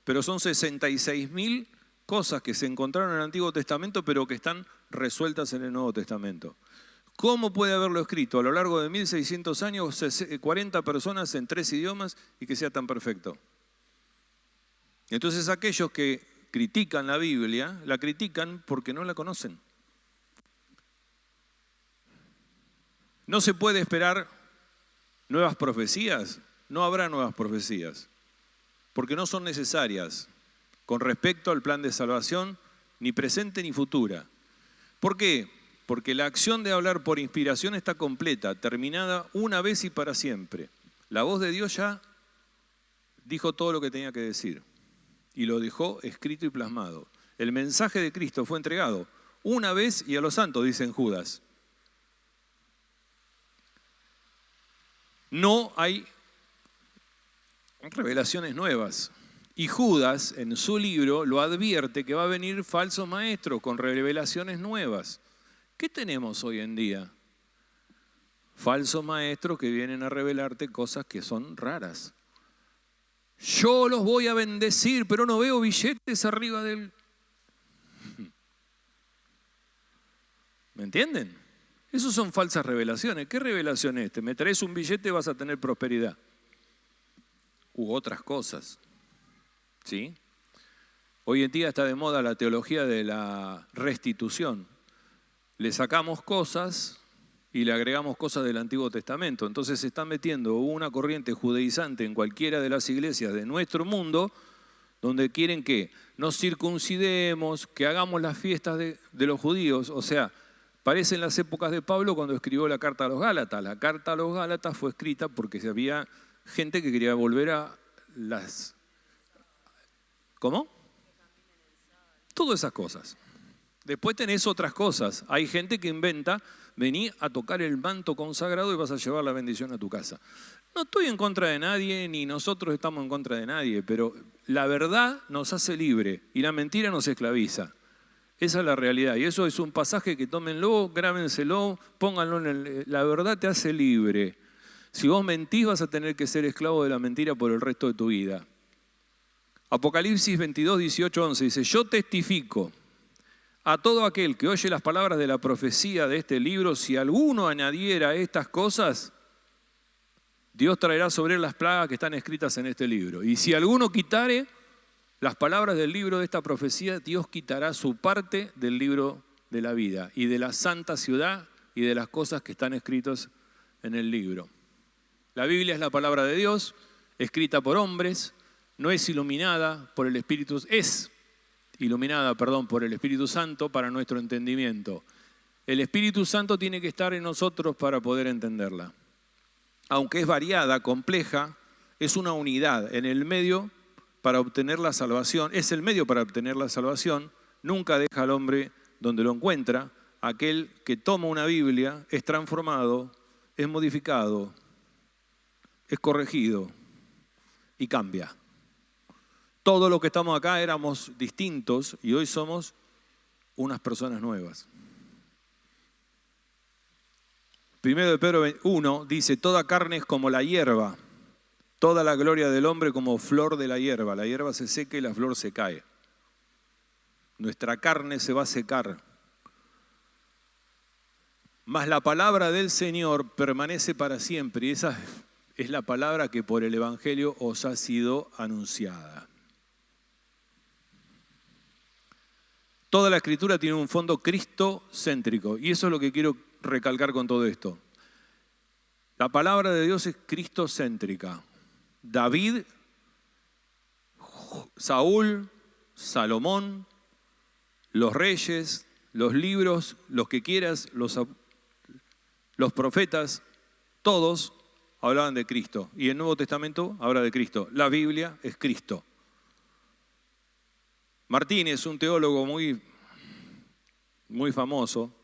pero son 66.000 cosas que se encontraron en el Antiguo Testamento, pero que están resueltas en el Nuevo Testamento. ¿Cómo puede haberlo escrito a lo largo de 1600 años, 40 personas en 3 idiomas y que sea tan perfecto? Entonces aquellos que critican la Biblia, la critican porque no la conocen. ¿No se puede esperar nuevas profecías? No habrá nuevas profecías, porque no son necesarias con respecto al plan de salvación, ni presente ni futura. ¿Por qué? Porque la acción de hablar por inspiración está completa, terminada una vez y para siempre. La voz de Dios ya dijo todo lo que tenía que decir y lo dejó escrito y plasmado. El mensaje de Cristo fue entregado una vez y a los santos, dice en Judas. No hay revelaciones nuevas. Y Judas, en su libro, lo advierte que va a venir falsos maestros con revelaciones nuevas. ¿Qué tenemos hoy en día? Falsos maestros que vienen a revelarte cosas que son raras. Yo los voy a bendecir, pero no veo billetes arriba del... ¿Me entienden? Esas son falsas revelaciones. ¿Qué revelación es esta? Me traes un billete y vas a tener prosperidad. U otras cosas. ¿Sí? Hoy en día está de moda la teología de la restitución. Le sacamos cosas y le agregamos cosas del Antiguo Testamento. Entonces se está metiendo una corriente judaizante en cualquiera de las iglesias de nuestro mundo, donde quieren que nos circuncidemos, que hagamos las fiestas de los judíos. O sea, parecen las épocas de Pablo cuando escribió la carta a los Gálatas. La carta a los Gálatas fue escrita porque había gente que quería volver a las... ¿Cómo? Todas esas cosas. Después tenés otras cosas. Hay gente que inventa, vení a tocar el manto consagrado y vas a llevar la bendición a tu casa. No estoy en contra de nadie, ni nosotros estamos en contra de nadie, pero la verdad nos hace libre y la mentira nos esclaviza. Esa es la realidad. Y eso es un pasaje que tómenlo, grábenselo, pónganlo la verdad te hace libre. Si vos mentís vas a tener que ser esclavo de la mentira por el resto de tu vida. Apocalipsis 22, 18, 11 dice, yo testifico a todo aquel que oye las palabras de la profecía de este libro, si alguno añadiera estas cosas, Dios traerá sobre él las plagas que están escritas en este libro. Y si alguno quitare las palabras del libro de esta profecía, Dios quitará su parte del libro de la vida y de la santa ciudad y de las cosas que están escritas en el libro. La Biblia es la palabra de Dios, escrita por hombres, no es iluminada por el Espíritu, es iluminada, por el Espíritu Santo para nuestro entendimiento. El Espíritu Santo tiene que estar en nosotros para poder entenderla. Aunque es variada, compleja, es una unidad en el medio para obtener la salvación. Es el medio para obtener la salvación. Nunca deja al hombre donde lo encuentra. Aquel que toma una Biblia es transformado, es modificado, es corregido y cambia. Todos los que estamos acá éramos distintos y hoy somos unas personas nuevas. Primero de Pedro 1 dice, toda carne es como la hierba, toda la gloria del hombre como flor de la hierba. La hierba se seca y la flor se cae. Nuestra carne se va a secar. Mas la palabra del Señor permanece para siempre, y esa es la palabra que por el Evangelio os ha sido anunciada. Toda la Escritura tiene un fondo cristocéntrico, y eso es lo que quiero recalcar con todo esto. La palabra de Dios es cristocéntrica. David, Saúl, Salomón, los reyes, los libros, los que quieras, los profetas, todos hablaban de Cristo. Y el Nuevo Testamento habla de Cristo. La Biblia es Cristo. Martínez, un teólogo muy famoso,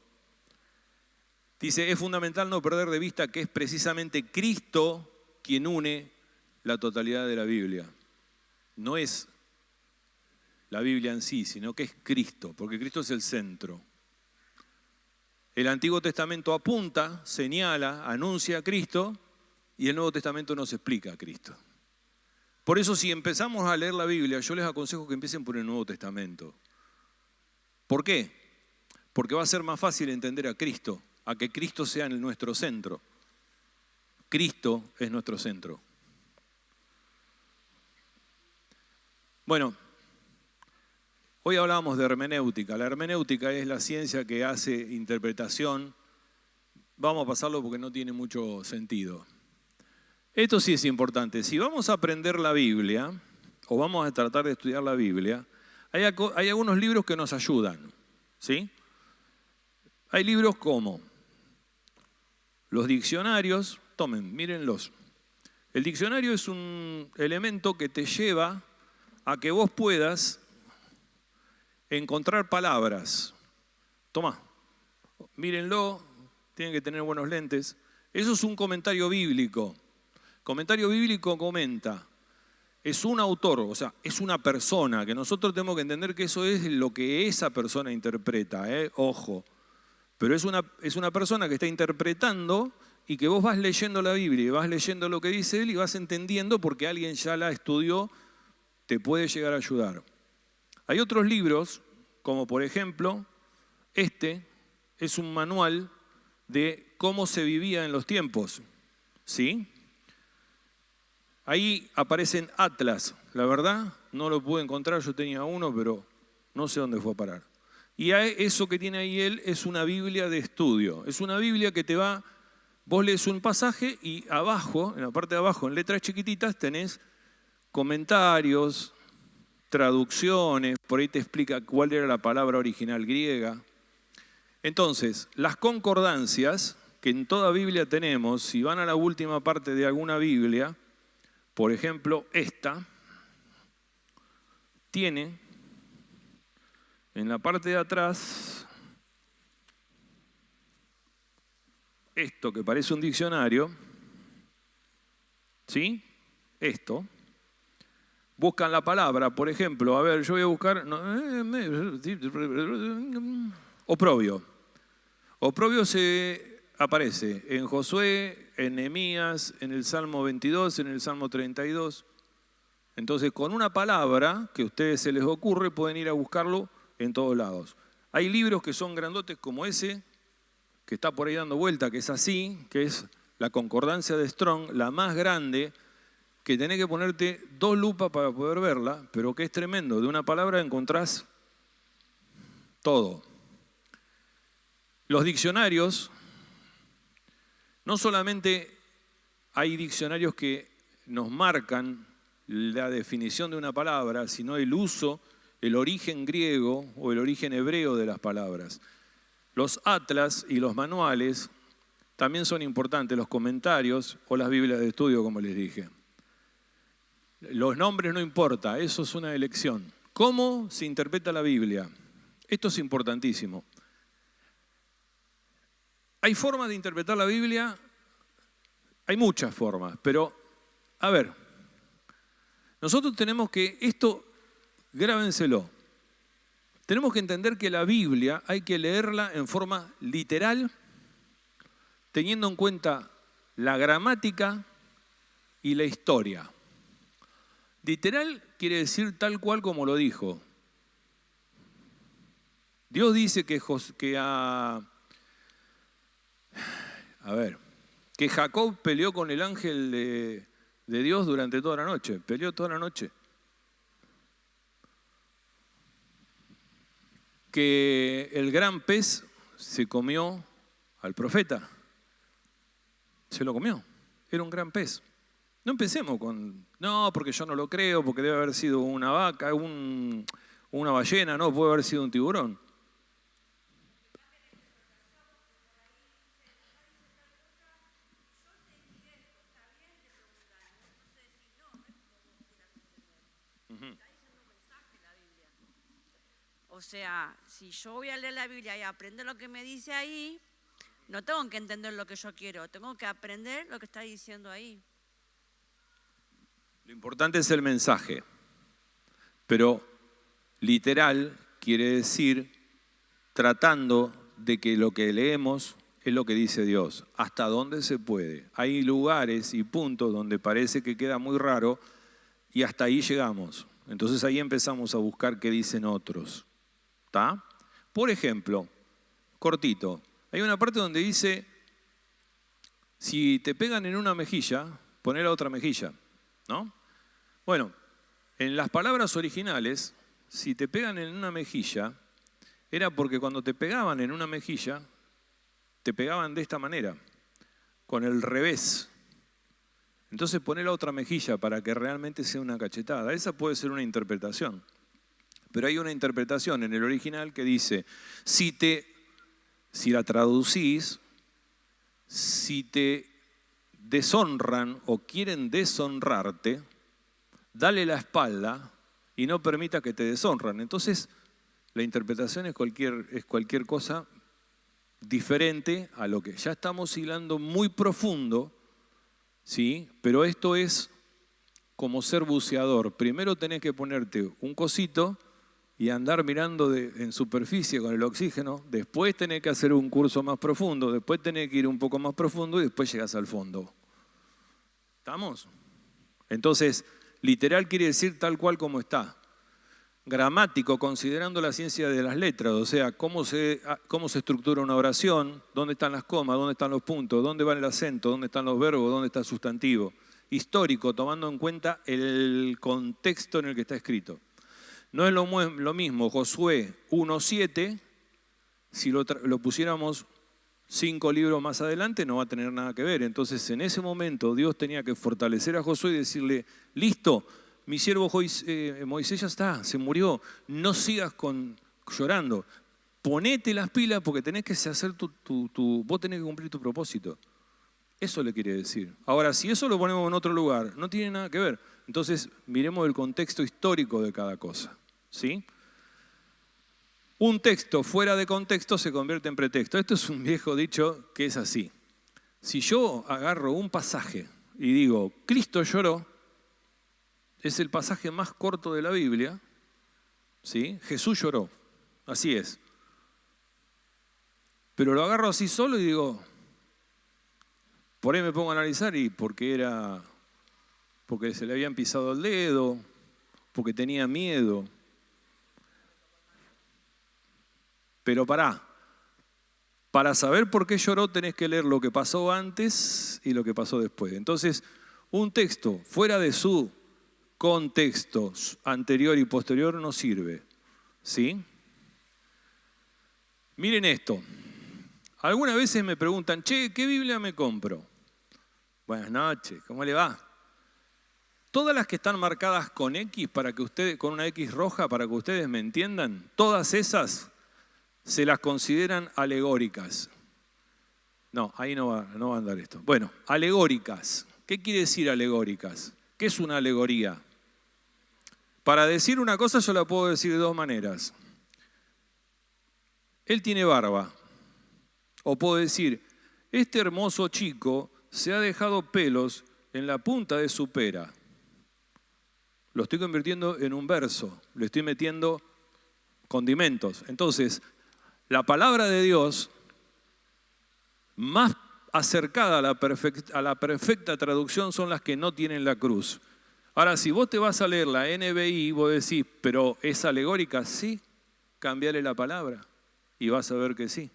dice, es fundamental no perder de vista que es precisamente Cristo quien une la totalidad de la Biblia. No es la Biblia en sí, sino que es Cristo, porque Cristo es el centro. El Antiguo Testamento apunta, señala, anuncia a Cristo, y el Nuevo Testamento nos explica a Cristo. Por eso, si empezamos a leer la Biblia, yo les aconsejo que empiecen por el Nuevo Testamento. ¿Por qué? Porque va a ser más fácil entender a Cristo, a que Cristo sea en nuestro centro. Cristo es nuestro centro. Bueno, hoy hablábamos de hermenéutica. La hermenéutica es la ciencia que hace interpretación. Vamos a pasarlo porque no tiene mucho sentido. Esto sí es importante. Si vamos a aprender la Biblia, o vamos a tratar de estudiar la Biblia, hay algunos libros que nos ayudan, ¿sí? Hay libros como los diccionarios, tomen, mírenlos. El diccionario es un elemento que te lleva a que vos puedas encontrar palabras. Tomá, mírenlo, tienen que tener buenos lentes. Eso es un comentario bíblico. Comentario bíblico comenta, es un autor, o sea, es una persona, que nosotros tenemos que entender que eso es lo que esa persona interpreta, ojo. Pero es una persona que está interpretando y que vos vas leyendo la Biblia y vas leyendo lo que dice él y vas entendiendo porque alguien ya la estudió, te puede llegar a ayudar. Hay otros libros, como por ejemplo, este es un manual de cómo se vivía en los tiempos, ¿sí? Ahí aparecen atlas, la verdad no lo pude encontrar, yo tenía uno, pero no sé dónde fue a parar. Y eso que tiene ahí él es una Biblia de estudio, es una Biblia que te va, vos lees un pasaje y abajo, en la parte de abajo, en letras chiquititas, tenés comentarios, traducciones, por ahí te explica cuál era la palabra original griega. Entonces, las concordancias que en toda Biblia tenemos, si van a la última parte de alguna Biblia, por ejemplo, esta tiene en la parte de atrás esto que parece un diccionario, ¿sí? Esto. Buscan la palabra, por ejemplo, a ver, yo voy a buscar oprobio. Oprobio se aparece en Josué, en Nehemías, en el Salmo 22, en el Salmo 32. Entonces, con una palabra que a ustedes se les ocurre, pueden ir a buscarlo en todos lados. Hay libros que son grandotes como ese, que está por ahí dando vuelta, que es así, que es la concordancia de Strong, la más grande, que tenés que ponerte 2 lupas para poder verla, pero que es tremendo. De una palabra encontrás todo. Los diccionarios, no solamente hay diccionarios que nos marcan la definición de una palabra, sino el uso, el origen griego o el origen hebreo de las palabras. Los atlas y los manuales también son importantes, los comentarios o las Biblias de estudio, como les dije. Los nombres no importa, eso es una elección. ¿Cómo se interpreta la Biblia? Esto es importantísimo. ¿Hay formas de interpretar la Biblia? Hay muchas formas, pero a ver, nosotros tenemos que, esto grábenselo, tenemos que entender que la Biblia hay que leerla en forma literal, teniendo en cuenta la gramática y la historia. Literal quiere decir tal cual como lo dijo. Dios dice que Jacob peleó con el ángel de Dios durante toda la noche. Peleó toda la noche. Que el gran pez se comió al profeta. Se lo comió. Era un gran pez. No empecemos con, no, porque yo no lo creo, porque debe haber sido una vaca, una ballena, no, puede haber sido un tiburón. O sea, si yo voy a leer la Biblia y aprender lo que me dice ahí, no tengo que entender lo que yo quiero, tengo que aprender lo que está diciendo ahí. Lo importante es el mensaje, pero literal quiere decir tratando de que lo que leemos es lo que dice Dios, hasta dónde se puede. Hay lugares y puntos donde parece que queda muy raro y hasta ahí llegamos. Entonces ahí empezamos a buscar qué dicen otros. ¿Está? Por ejemplo, cortito, hay una parte donde dice, si te pegan en una mejilla, poné la otra mejilla, ¿no? Bueno, en las palabras originales, si te pegan en una mejilla, era porque cuando te pegaban en una mejilla, te pegaban de esta manera, con el revés. Entonces poné la otra mejilla para que realmente sea una cachetada. Esa puede ser una interpretación. Pero hay una interpretación en el original que dice, si la traducís, si te deshonran o quieren deshonrarte, dale la espalda y no permita que te deshonran. Entonces, la interpretación es cualquier cosa diferente a lo que ya estamos hilando muy profundo, ¿sí? Pero esto es como ser buceador. Primero tenés que ponerte un cosito y andar mirando en superficie con el oxígeno, después tenés que hacer un curso más profundo, después tenés que ir un poco más profundo y después llegás al fondo. ¿Estamos? Entonces, literal quiere decir tal cual como está. Gramático, considerando la ciencia de las letras, o sea, cómo se estructura una oración, dónde están las comas, dónde están los puntos, dónde va el acento, dónde están los verbos, dónde está el sustantivo. Histórico, tomando en cuenta el contexto en el que está escrito. No es lo mismo Josué 1:7, si lo pusiéramos 5 libros más adelante no va a tener nada que ver. Entonces en ese momento Dios tenía que fortalecer a Josué y decirle, listo, mi siervo Moisés ya está, se murió, no sigas llorando, ponete las pilas porque tenés que hacer vos tenés que cumplir tu propósito. Eso le quiere decir. Ahora, si eso lo ponemos en otro lugar, no tiene nada que ver. Entonces, miremos el contexto histórico de cada cosa. ¿Sí? Un texto fuera de contexto se convierte en pretexto. Esto es un viejo dicho que es así. Si yo agarro un pasaje y digo, Cristo lloró, es el pasaje más corto de la Biblia, ¿sí? Jesús lloró, así es. Pero lo agarro así solo y digo, por ahí me pongo a analizar y porque se le habían pisado el dedo, porque tenía miedo. Pero para saber por qué lloró tenés que leer lo que pasó antes y lo que pasó después. Entonces, un texto fuera de su contexto anterior y posterior no sirve. ¿Sí? Miren esto. Algunas veces me preguntan, che, ¿qué Biblia me compro? Buenas noches, ¿cómo le va? Todas las que están marcadas con X, con una X roja, para que ustedes me entiendan, todas esas se las consideran alegóricas. No, ahí no va a andar esto. Bueno, alegóricas. ¿Qué quiere decir alegóricas? ¿Qué es una alegoría? Para decir una cosa yo la puedo decir de dos maneras. Él tiene barba. O puedo decir, este hermoso chico se ha dejado pelos en la punta de su pera. Lo estoy convirtiendo en un verso, le estoy metiendo condimentos. Entonces, la palabra de Dios, más acercada a la perfecta traducción, son las que no tienen la cruz. Ahora, si vos te vas a leer la NBI, vos decís, pero ¿es alegórica? Sí, cambiale la palabra y vas a ver que sí.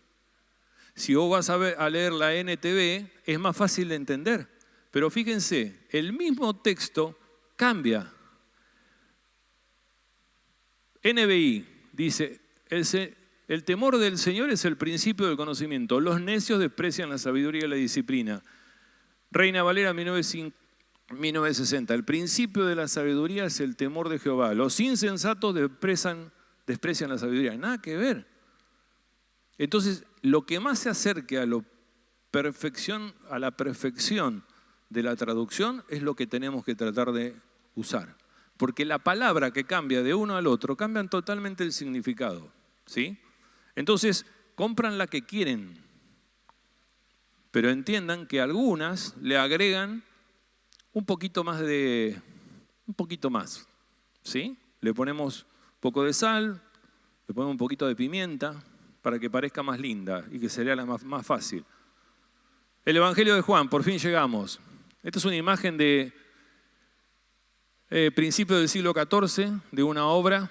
Si vos vas a leer la NTV, es más fácil de entender. Pero fíjense, el mismo texto cambia. NBI dice, el temor del Señor es el principio del conocimiento. Los necios desprecian la sabiduría y la disciplina. Reina Valera 1960. El principio de la sabiduría es el temor de Jehová. Los insensatos desprecian la sabiduría. Nada que ver. Entonces, lo que más se acerque a la perfección de la traducción es lo que tenemos que tratar de usar. Porque la palabra que cambia de uno al otro, cambian totalmente el significado. ¿Sí? Entonces, compran la que quieren. Pero entiendan que algunas le agregan un poquito más. ¿Sí? Le ponemos un poco de sal, le ponemos un poquito de pimienta, para que parezca más linda y que sería la más fácil. El Evangelio de Juan, por fin llegamos. Esta es una imagen de principio del siglo XIV, de una obra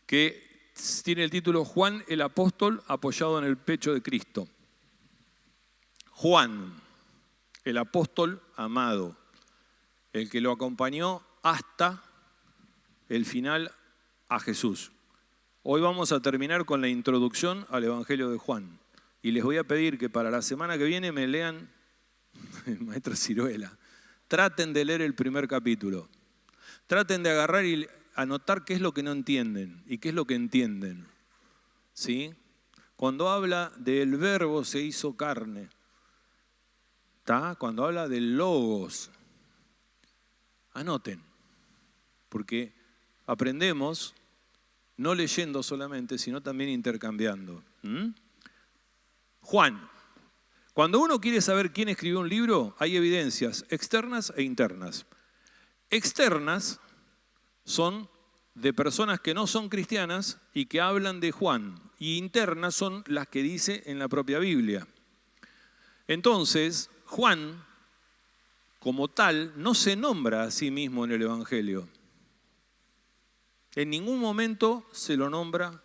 que tiene el título Juan el Apóstol apoyado en el pecho de Cristo. Juan, el apóstol amado, el que lo acompañó hasta el final a Jesús. Hoy vamos a terminar con la introducción al Evangelio de Juan. Y les voy a pedir que para la semana que viene me lean, Maestro Ciruela, traten de leer el primer capítulo. Traten de agarrar y anotar qué es lo que no entienden y qué es lo que entienden. ¿Sí? Cuando habla del verbo se hizo carne, ¿tá? Cuando habla del logos, anoten, porque aprendemos no leyendo solamente, sino también intercambiando. Juan. Cuando uno quiere saber quién escribió un libro, hay evidencias externas e internas. Externas son de personas que no son cristianas y que hablan de Juan. Y internas son las que dice en la propia Biblia. Entonces, Juan, como tal, no se nombra a sí mismo en el Evangelio. En ningún momento se nombra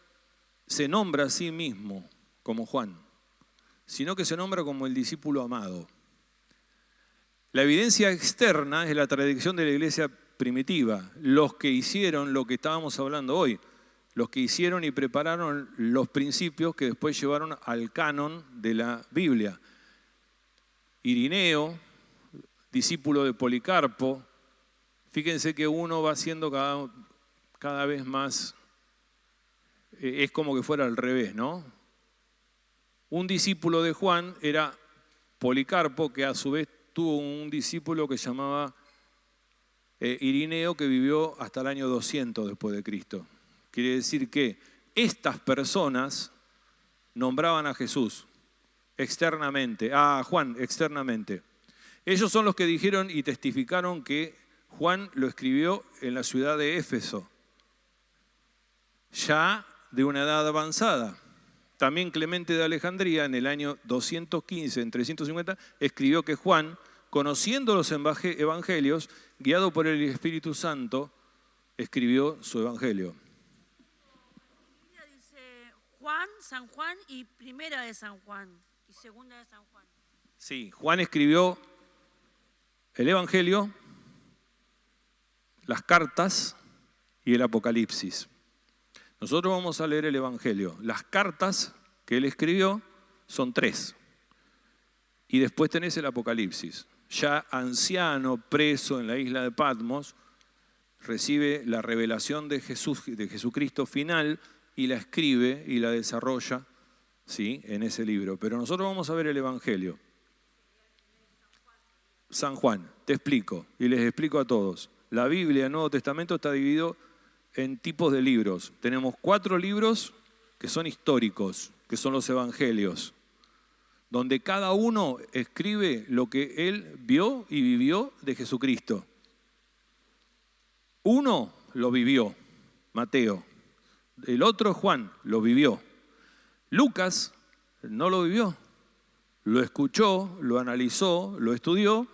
a sí mismo como Juan, sino que se nombra como el discípulo amado. La evidencia externa es la tradición de la iglesia primitiva, los que hicieron lo que estábamos hablando hoy, los que hicieron y prepararon los principios que después llevaron al canon de la Biblia. Irineo, discípulo de Policarpo, fíjense que uno va siendo cada vez más, es como que fuera al revés, ¿no? Un discípulo de Juan era Policarpo, que a su vez tuvo un discípulo que se llamaba Irineo, que vivió hasta el año 200 después de Cristo. Quiere decir que estas personas nombraban a Jesús externamente, a Juan externamente. Ellos son los que dijeron y testificaron que Juan lo escribió en la ciudad de Éfeso, ya de una edad avanzada. También Clemente de Alejandría, en el año 215, en 350, escribió que Juan, conociendo los evangelios, guiado por el Espíritu Santo, escribió su evangelio. Dice Juan, San Juan y primera de San Juan y segunda de San Juan. Sí, Juan escribió el evangelio, las cartas y el Apocalipsis. Nosotros vamos a leer el Evangelio. Las cartas que él escribió son 3. Y después tenés el Apocalipsis. Ya anciano, preso en la isla de Patmos, recibe la revelación de Jesucristo final y la escribe y la desarrolla, ¿sí?, en ese libro. Pero nosotros vamos a ver el Evangelio. San Juan, te explico y les explico a todos. La Biblia, el Nuevo Testamento, está dividido en tipos de libros. Tenemos 4 libros que son históricos, que son los Evangelios, donde cada uno escribe lo que él vio y vivió de Jesucristo. Uno lo vivió, Mateo. El otro, Juan, lo vivió. Lucas no lo vivió. Lo escuchó, lo analizó, lo estudió,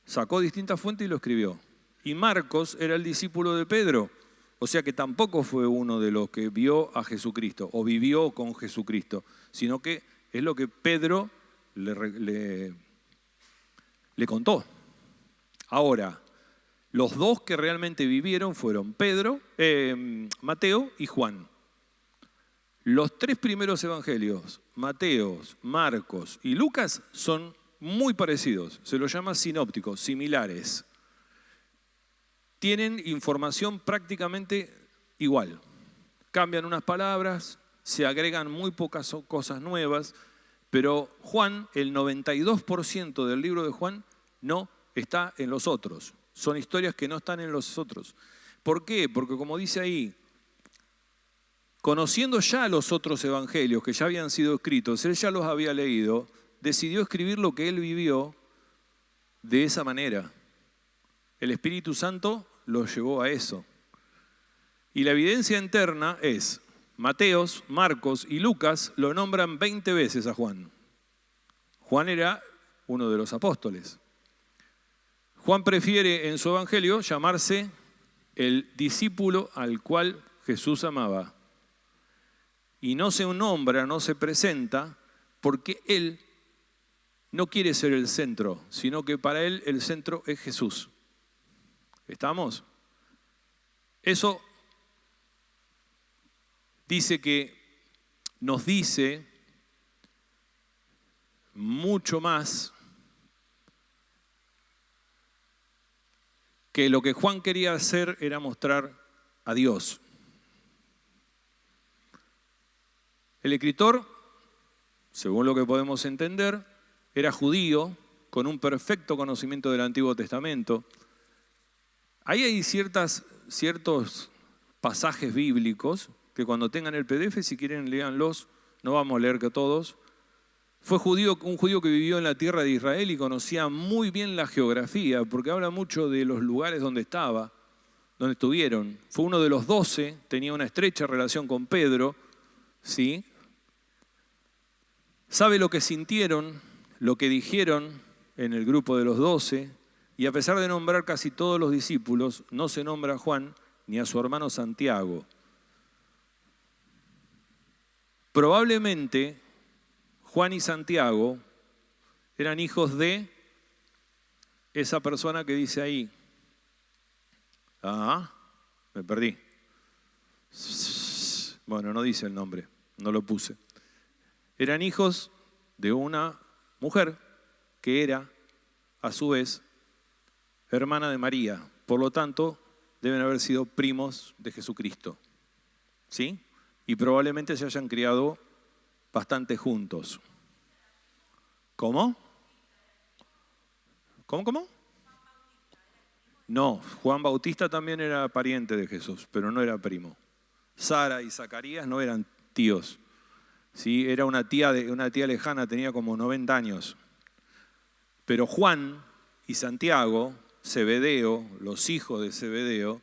sacó distintas fuentes y lo escribió. Y Marcos era el discípulo de Pedro, o sea que tampoco fue uno de los que vio a Jesucristo o vivió con Jesucristo, sino que es lo que Pedro le contó. Ahora, los 2 que realmente vivieron fueron Mateo y Juan. Los 3 primeros evangelios, Mateo, Marcos y Lucas, son muy parecidos. Se los llama sinópticos, similares. Tienen información prácticamente igual. Cambian unas palabras, se agregan muy pocas cosas nuevas, pero Juan, el 92% del libro de Juan no está en los otros. Son historias que no están en los otros. ¿Por qué? Porque como dice ahí, conociendo ya los otros evangelios que ya habían sido escritos, él ya los había leído, decidió escribir lo que él vivió de esa manera. El Espíritu Santo lo llevó a eso. Y la evidencia interna es, Mateos, Marcos y Lucas lo nombran 20 veces a Juan. Juan era uno de los apóstoles. Juan prefiere en su evangelio llamarse el discípulo al cual Jesús amaba. Y no se nombra, no se presenta, porque él no quiere ser el centro, sino que para él el centro es Jesús. ¿Estamos? Eso nos dice mucho más que lo que Juan quería hacer era mostrar a Dios. El escritor, según lo que podemos entender, era judío, con un perfecto conocimiento del Antiguo Testamento. Ahí hay ciertos pasajes bíblicos que cuando tengan el PDF, si quieren, léanlos, no vamos a leer que todos. Fue un judío que vivió en la tierra de Israel y conocía muy bien la geografía, porque habla mucho de los lugares donde estuvieron. Fue uno de los 12, tenía una estrecha relación con Pedro, ¿sí? Sabe lo que sintieron, lo que dijeron en el grupo de los 12, y a pesar de nombrar casi todos los discípulos, no se nombra a Juan ni a su hermano Santiago. Probablemente Juan y Santiago eran hijos de esa persona que dice ahí. Me perdí. Bueno, no dice el nombre, no lo puse. Eran hijos de una mujer que era, a su vez, hermana de María. Por lo tanto, deben haber sido primos de Jesucristo. ¿Sí? Y probablemente se hayan criado bastante juntos. ¿Cómo? ¿Cómo? No, Juan Bautista también era pariente de Jesús, pero no era primo. Sara y Zacarías no eran tíos. ¿Sí? Era una tía lejana, tenía como 90 años. Pero Juan y Santiago, Zebedeo, los hijos de Zebedeo,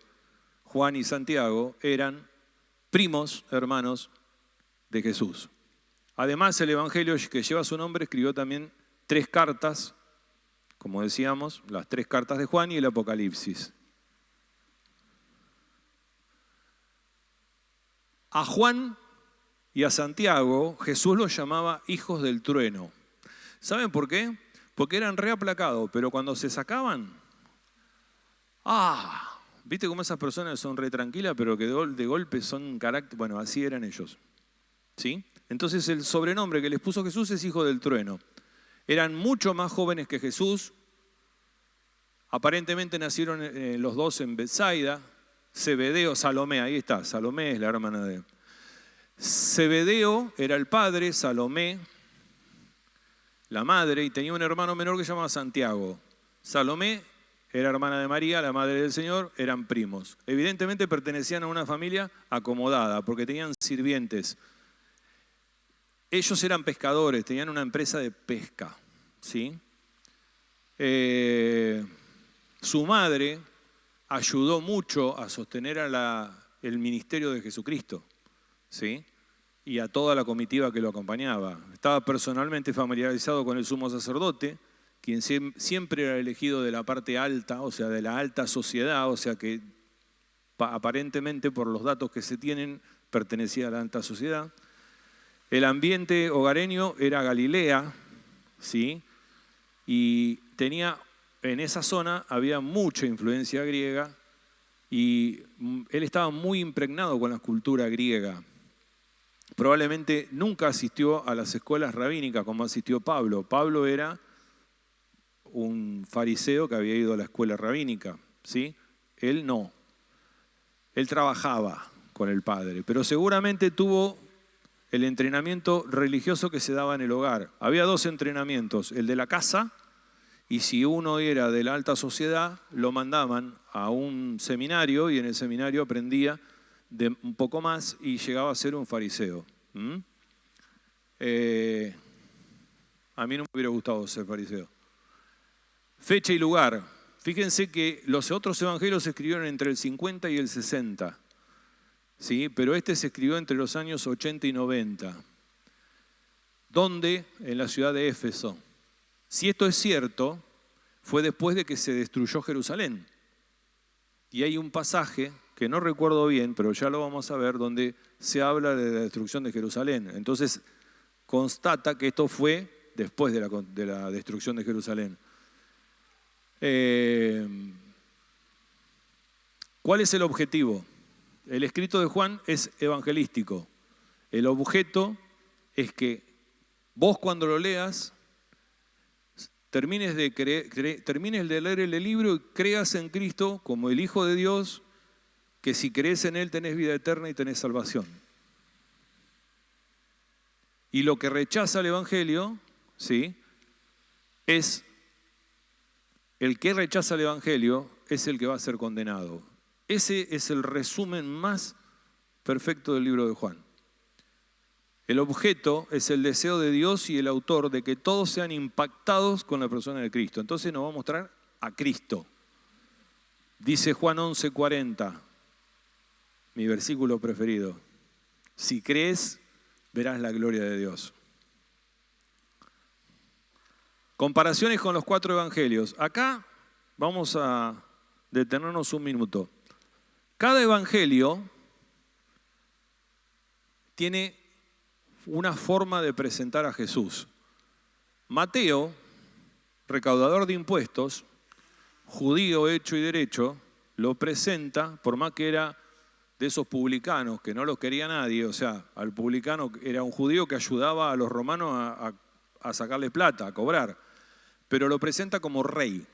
Juan y Santiago eran primos hermanos de Jesús. Además, el evangelio que lleva su nombre escribió también 3 cartas, como decíamos, las 3 cartas de Juan y el Apocalipsis. A Juan y a Santiago Jesús los llamaba hijos del trueno. ¿Saben por qué? Porque eran reaplacados, pero cuando se sacaban, ¿viste cómo esas personas son re tranquilas, pero que de golpe son carácter? Bueno, así eran ellos, ¿sí? Entonces el sobrenombre que les puso Jesús es hijo del trueno. Eran mucho más jóvenes que Jesús. Aparentemente nacieron los dos en Betsaida. Zebedeo, Salomé, ahí está, Salomé es la hermana de Zebedeo, era el padre, Salomé, la madre, y tenía un hermano menor que se llamaba Santiago. Salomé era hermana de María, la madre del Señor, eran primos. Evidentemente pertenecían a una familia acomodada, porque tenían sirvientes. Ellos eran pescadores, tenían una empresa de pesca, ¿sí? Su madre ayudó mucho a sostener el ministerio de Jesucristo, ¿sí? Y a toda la comitiva que lo acompañaba. Estaba personalmente familiarizado con el sumo sacerdote, quien siempre era elegido de la parte alta, o sea, de la alta sociedad, o sea que aparentemente por los datos que se tienen pertenecía a la alta sociedad. El ambiente hogareño era Galilea, ¿sí? Y en esa zona había mucha influencia griega y él estaba muy impregnado con la cultura griega. Probablemente nunca asistió a las escuelas rabínicas como asistió Pablo. Pablo era un fariseo que había ido a la escuela rabínica, ¿sí? Él no. Él trabajaba con el Padre, pero seguramente tuvo el entrenamiento religioso que se daba en el hogar. Había dos entrenamientos, el de la casa, y si uno era de la alta sociedad, lo mandaban a un seminario y en el seminario aprendía un poco más y llegaba a ser un fariseo. A mí no me hubiera gustado ser fariseo. Fecha y lugar. Fíjense que los otros evangelios se escribieron entre el 50 y el 60, ¿sí? Pero este se escribió entre los años 80 y 90. ¿Dónde? En la ciudad de Éfeso. Si esto es cierto, fue después de que se destruyó Jerusalén. Y hay un pasaje, que no recuerdo bien, pero ya lo vamos a ver, donde se habla de la destrucción de Jerusalén. Entonces, constata que esto fue después de la destrucción de Jerusalén. ¿Cuál es el objetivo? El escrito de Juan es evangelístico. El objeto es que vos cuando lo leas termines de leer el libro y creas en Cristo como el Hijo de Dios, que si crees en Él tenés vida eterna y tenés salvación. Y lo que rechaza el Evangelio, ¿sí? El que rechaza el Evangelio es el que va a ser condenado. Ese es el resumen más perfecto del libro de Juan. El objeto es el deseo de Dios y el autor de que todos sean impactados con la persona de Cristo. Entonces nos va a mostrar a Cristo. Dice Juan 11:40, mi versículo preferido. Si crees, verás la gloria de Dios. Comparaciones con los 4 evangelios. Acá vamos a detenernos un minuto. Cada evangelio tiene una forma de presentar a Jesús. Mateo, recaudador de impuestos, judío hecho y derecho, lo presenta, por más que era de esos publicanos que no los quería nadie, o sea, al publicano era un judío que ayudaba a los romanos a sacarle plata, a cobrar, pero lo presenta como rey.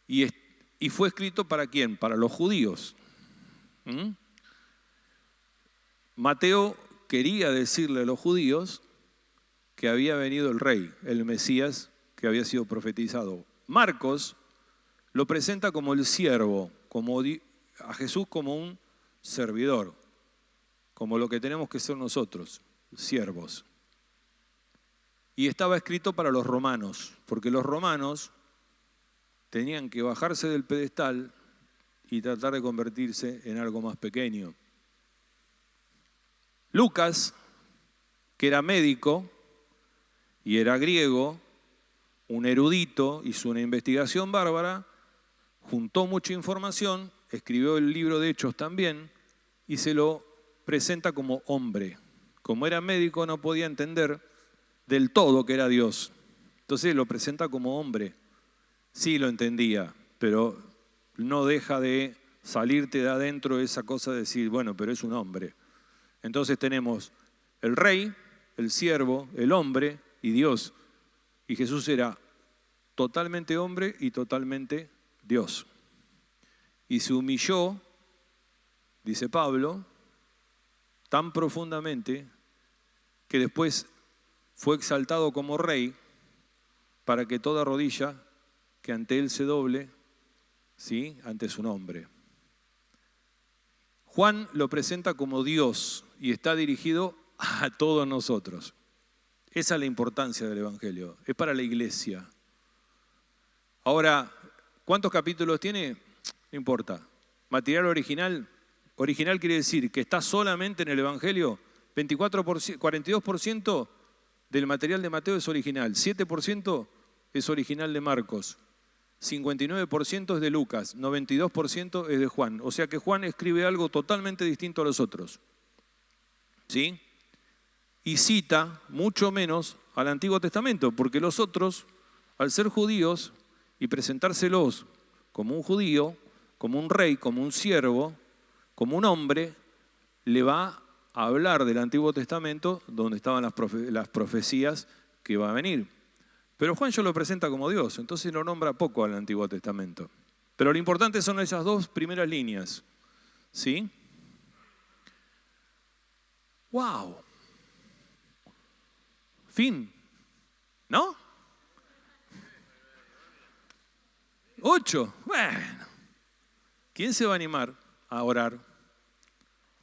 Y fue escrito ¿para quién? Para los judíos. Mateo quería decirle a los judíos que había venido el rey, el Mesías que había sido profetizado. Marcos lo presenta como el siervo, a Jesús como un servidor, como lo que tenemos que ser nosotros, siervos. Y estaba escrito para los romanos, porque los romanos tenían que bajarse del pedestal y tratar de convertirse en algo más pequeño. Lucas, que era médico y era griego, un erudito, hizo una investigación bárbara, juntó mucha información, escribió el libro de Hechos también y se lo presenta como hombre. Como era médico no podía entender del todo que era Dios. Entonces lo presenta como hombre. Sí lo entendía, pero no deja de salirte de adentro esa cosa de decir, bueno, pero es un hombre. Entonces tenemos el rey, el siervo, el hombre y Dios. Y Jesús era totalmente hombre y totalmente Dios. Y se humilló, dice Pablo, tan profundamente que después fue exaltado como rey para que toda rodilla que ante él se doble, ¿sí?, ante su nombre. Juan lo presenta como Dios y está dirigido a todos nosotros. Esa es la importancia del Evangelio, es para la iglesia. Ahora, ¿cuántos capítulos tiene? No importa. Material original quiere decir que está solamente en el Evangelio. 42% del material de Mateo es original, 7% es original de Marcos, 59% es de Lucas, 92% es de Juan. O sea que Juan escribe algo totalmente distinto a los otros. ¿Sí? Y cita mucho menos al Antiguo Testamento, porque los otros, al ser judíos y presentárselos como un judío, como un rey, como un siervo, como un hombre, le va a hablar del Antiguo Testamento donde estaban las profecías que va a venir. Pero Juan ya lo presenta como Dios, entonces lo nombra poco al Antiguo Testamento. Pero lo importante son esas dos primeras líneas. ¿Sí? ¡Wow! Fin. ¿No? 8. Bueno. ¿Quién se va a animar a orar?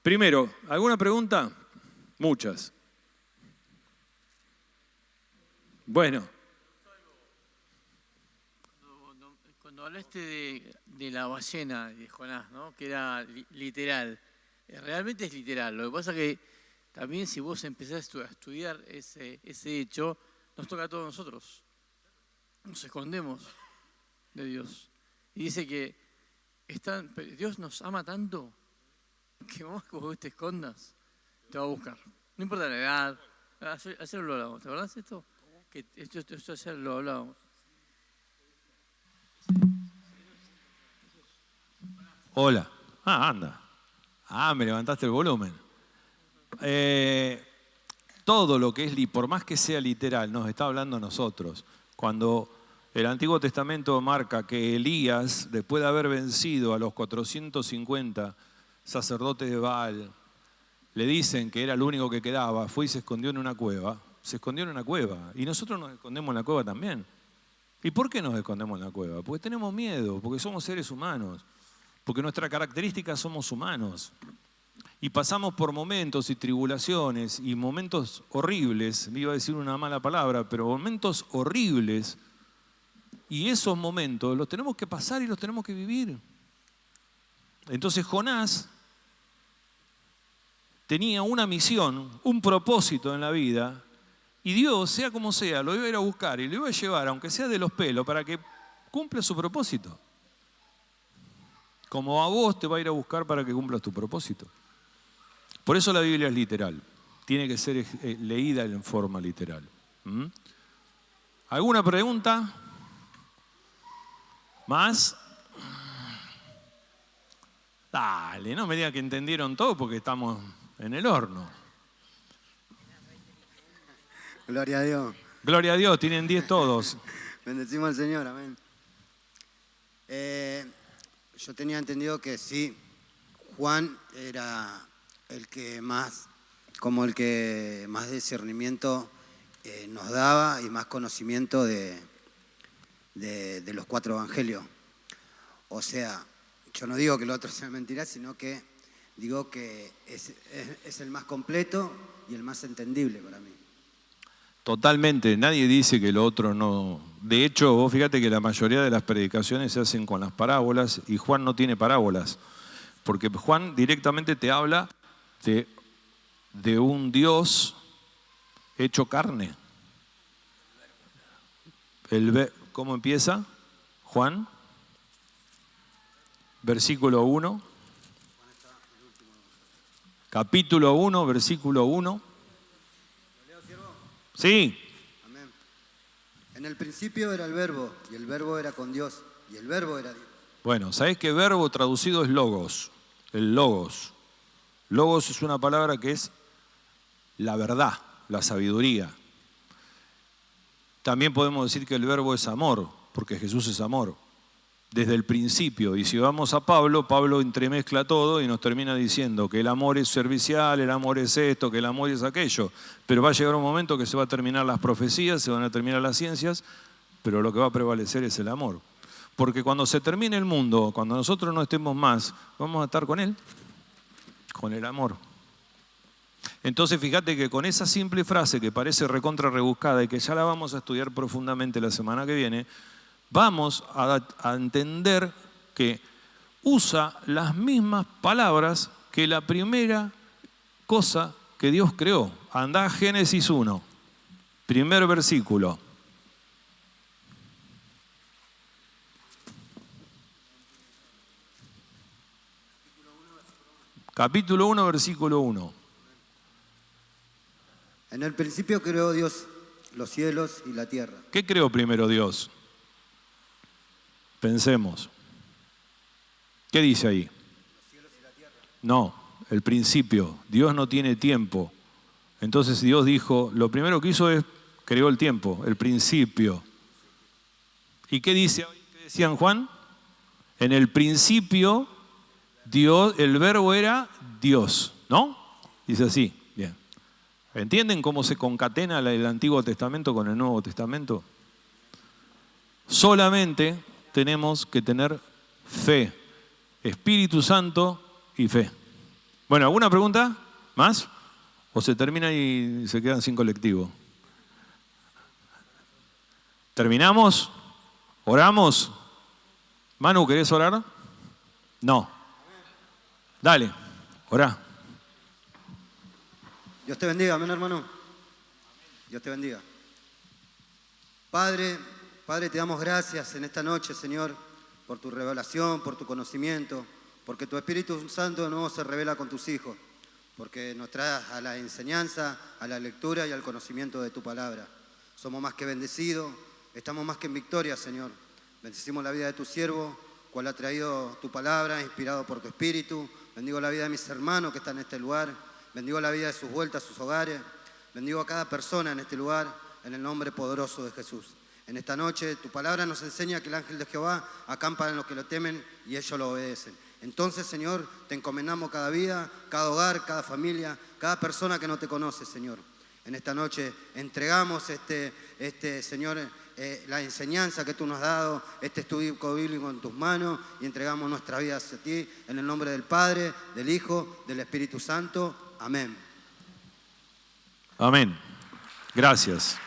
Primero, ¿alguna pregunta? Muchas. Bueno. Cuando hablaste de la ballena de Jonás, ¿no?, que era literal, realmente es literal. Lo que pasa es que también si vos empezás a estudiar ese hecho, nos toca a todos nosotros. Nos escondemos de Dios. Y dice que Dios nos ama tanto que vos te escondas, te va a buscar. No importa la edad. Ayer lo hablábamos, ¿te acordás de esto? Que esto ayer lo hablábamos. Hola. Anda. Me levantaste el volumen. Todo lo que es, por más que sea literal, nos está hablando a nosotros. Cuando el Antiguo Testamento marca que Elías, después de haber vencido a los 450 sacerdotes de Baal, le dicen que era el único que quedaba, fue y se escondió en una cueva. Se escondió en una cueva. Y nosotros nos escondemos en la cueva también. ¿Y por qué nos escondemos en la cueva? Porque tenemos miedo, porque somos seres humanos, porque nuestra característica somos humanos. Y pasamos por momentos y tribulaciones y momentos horribles, iba a decir una mala palabra, pero momentos horribles. Y esos momentos los tenemos que pasar y los tenemos que vivir. Entonces Jonás tenía una misión, un propósito en la vida, y Dios, sea como sea, lo iba a ir a buscar y lo iba a llevar, aunque sea de los pelos, para que cumpla su propósito. Como a vos te va a ir a buscar para que cumplas tu propósito. Por eso la Biblia es literal. Tiene que ser leída en forma literal. ¿Alguna pregunta? ¿Más? Dale, no me digan que entendieron todo porque estamos en el horno. Gloria a Dios. Gloria a Dios, tienen 10 todos. Bendecimos al Señor, amén. Yo tenía entendido que sí, Juan era el que más discernimiento nos daba y más conocimiento de los 4 evangelios. O sea, yo no digo que lo otro sea mentira, sino que digo que es el más completo y el más entendible para mí. Totalmente, nadie dice que lo otro no. De hecho, vos fíjate que la mayoría de las predicaciones se hacen con las parábolas y Juan no tiene parábolas, porque Juan directamente te habla de un Dios hecho carne. ¿Cómo empieza? Juan, versículo 1, capítulo 1, versículo 1. Sí. Amén. En el principio era el verbo, y el verbo era con Dios, y el verbo era Dios. Bueno, ¿sabés qué verbo traducido es logos? El logos. Logos es una palabra que es la verdad, la sabiduría. También podemos decir que el verbo es amor, porque Jesús es amor, desde el principio. Y si vamos a Pablo, Pablo entremezcla todo y nos termina diciendo que el amor es servicial, el amor es esto, que el amor es aquello. Pero va a llegar un momento que se va a terminar las profecías, se van a terminar las ciencias, pero lo que va a prevalecer es el amor. Porque cuando se termine el mundo, cuando nosotros no estemos más, vamos a estar con Él, con el amor. Entonces fíjate que con esa simple frase que parece recontra rebuscada y que ya la vamos a estudiar profundamente la semana que viene, vamos a entender que usa las mismas palabras que la primera cosa que Dios creó. Andá a Génesis 1, primer versículo. Capítulo 1, versículo 1. En el principio creó Dios los cielos y la tierra. ¿Qué creó primero Dios? Pensemos. ¿Qué dice ahí? Los cielos y la tierra. No, el principio. Dios no tiene tiempo. Entonces Dios dijo, lo primero que hizo es, creó el tiempo, el principio. ¿Y qué dice ahí? ¿Qué decía en Juan? En el principio, Dios, el verbo era Dios, ¿no? Dice así, bien. ¿Entienden cómo se concatena el Antiguo Testamento con el Nuevo Testamento? Solamente tenemos que tener fe, Espíritu Santo y fe. Bueno, ¿alguna pregunta más? ¿O se termina y se quedan sin colectivo? ¿Terminamos? ¿Oramos? Manu, ¿querés orar? No. Dale, orá. Dios te bendiga, amén, hermano. Dios te bendiga. Padre, te damos gracias en esta noche, Señor, por tu revelación, por tu conocimiento, porque tu Espíritu Santo de nuevo se revela con tus hijos, porque nos traes a la enseñanza, a la lectura y al conocimiento de tu palabra. Somos más que bendecidos, estamos más que en victoria, Señor. Bendecimos la vida de tu siervo, cual ha traído tu palabra, inspirado por tu Espíritu. Bendigo la vida de mis hermanos que están en este lugar. Bendigo la vida de sus vueltas, sus hogares. Bendigo a cada persona en este lugar, en el nombre poderoso de Jesús. En esta noche tu palabra nos enseña que el ángel de Jehová acampa en los que lo temen y ellos lo obedecen. Entonces, Señor, te encomendamos cada vida, cada hogar, cada familia, cada persona que no te conoce, Señor. En esta noche entregamos Señor, la enseñanza que tú nos has dado, este estudio bíblico en tus manos y entregamos nuestra vida hacia ti en el nombre del Padre, del Hijo, del Espíritu Santo. Amén. Amén. Gracias.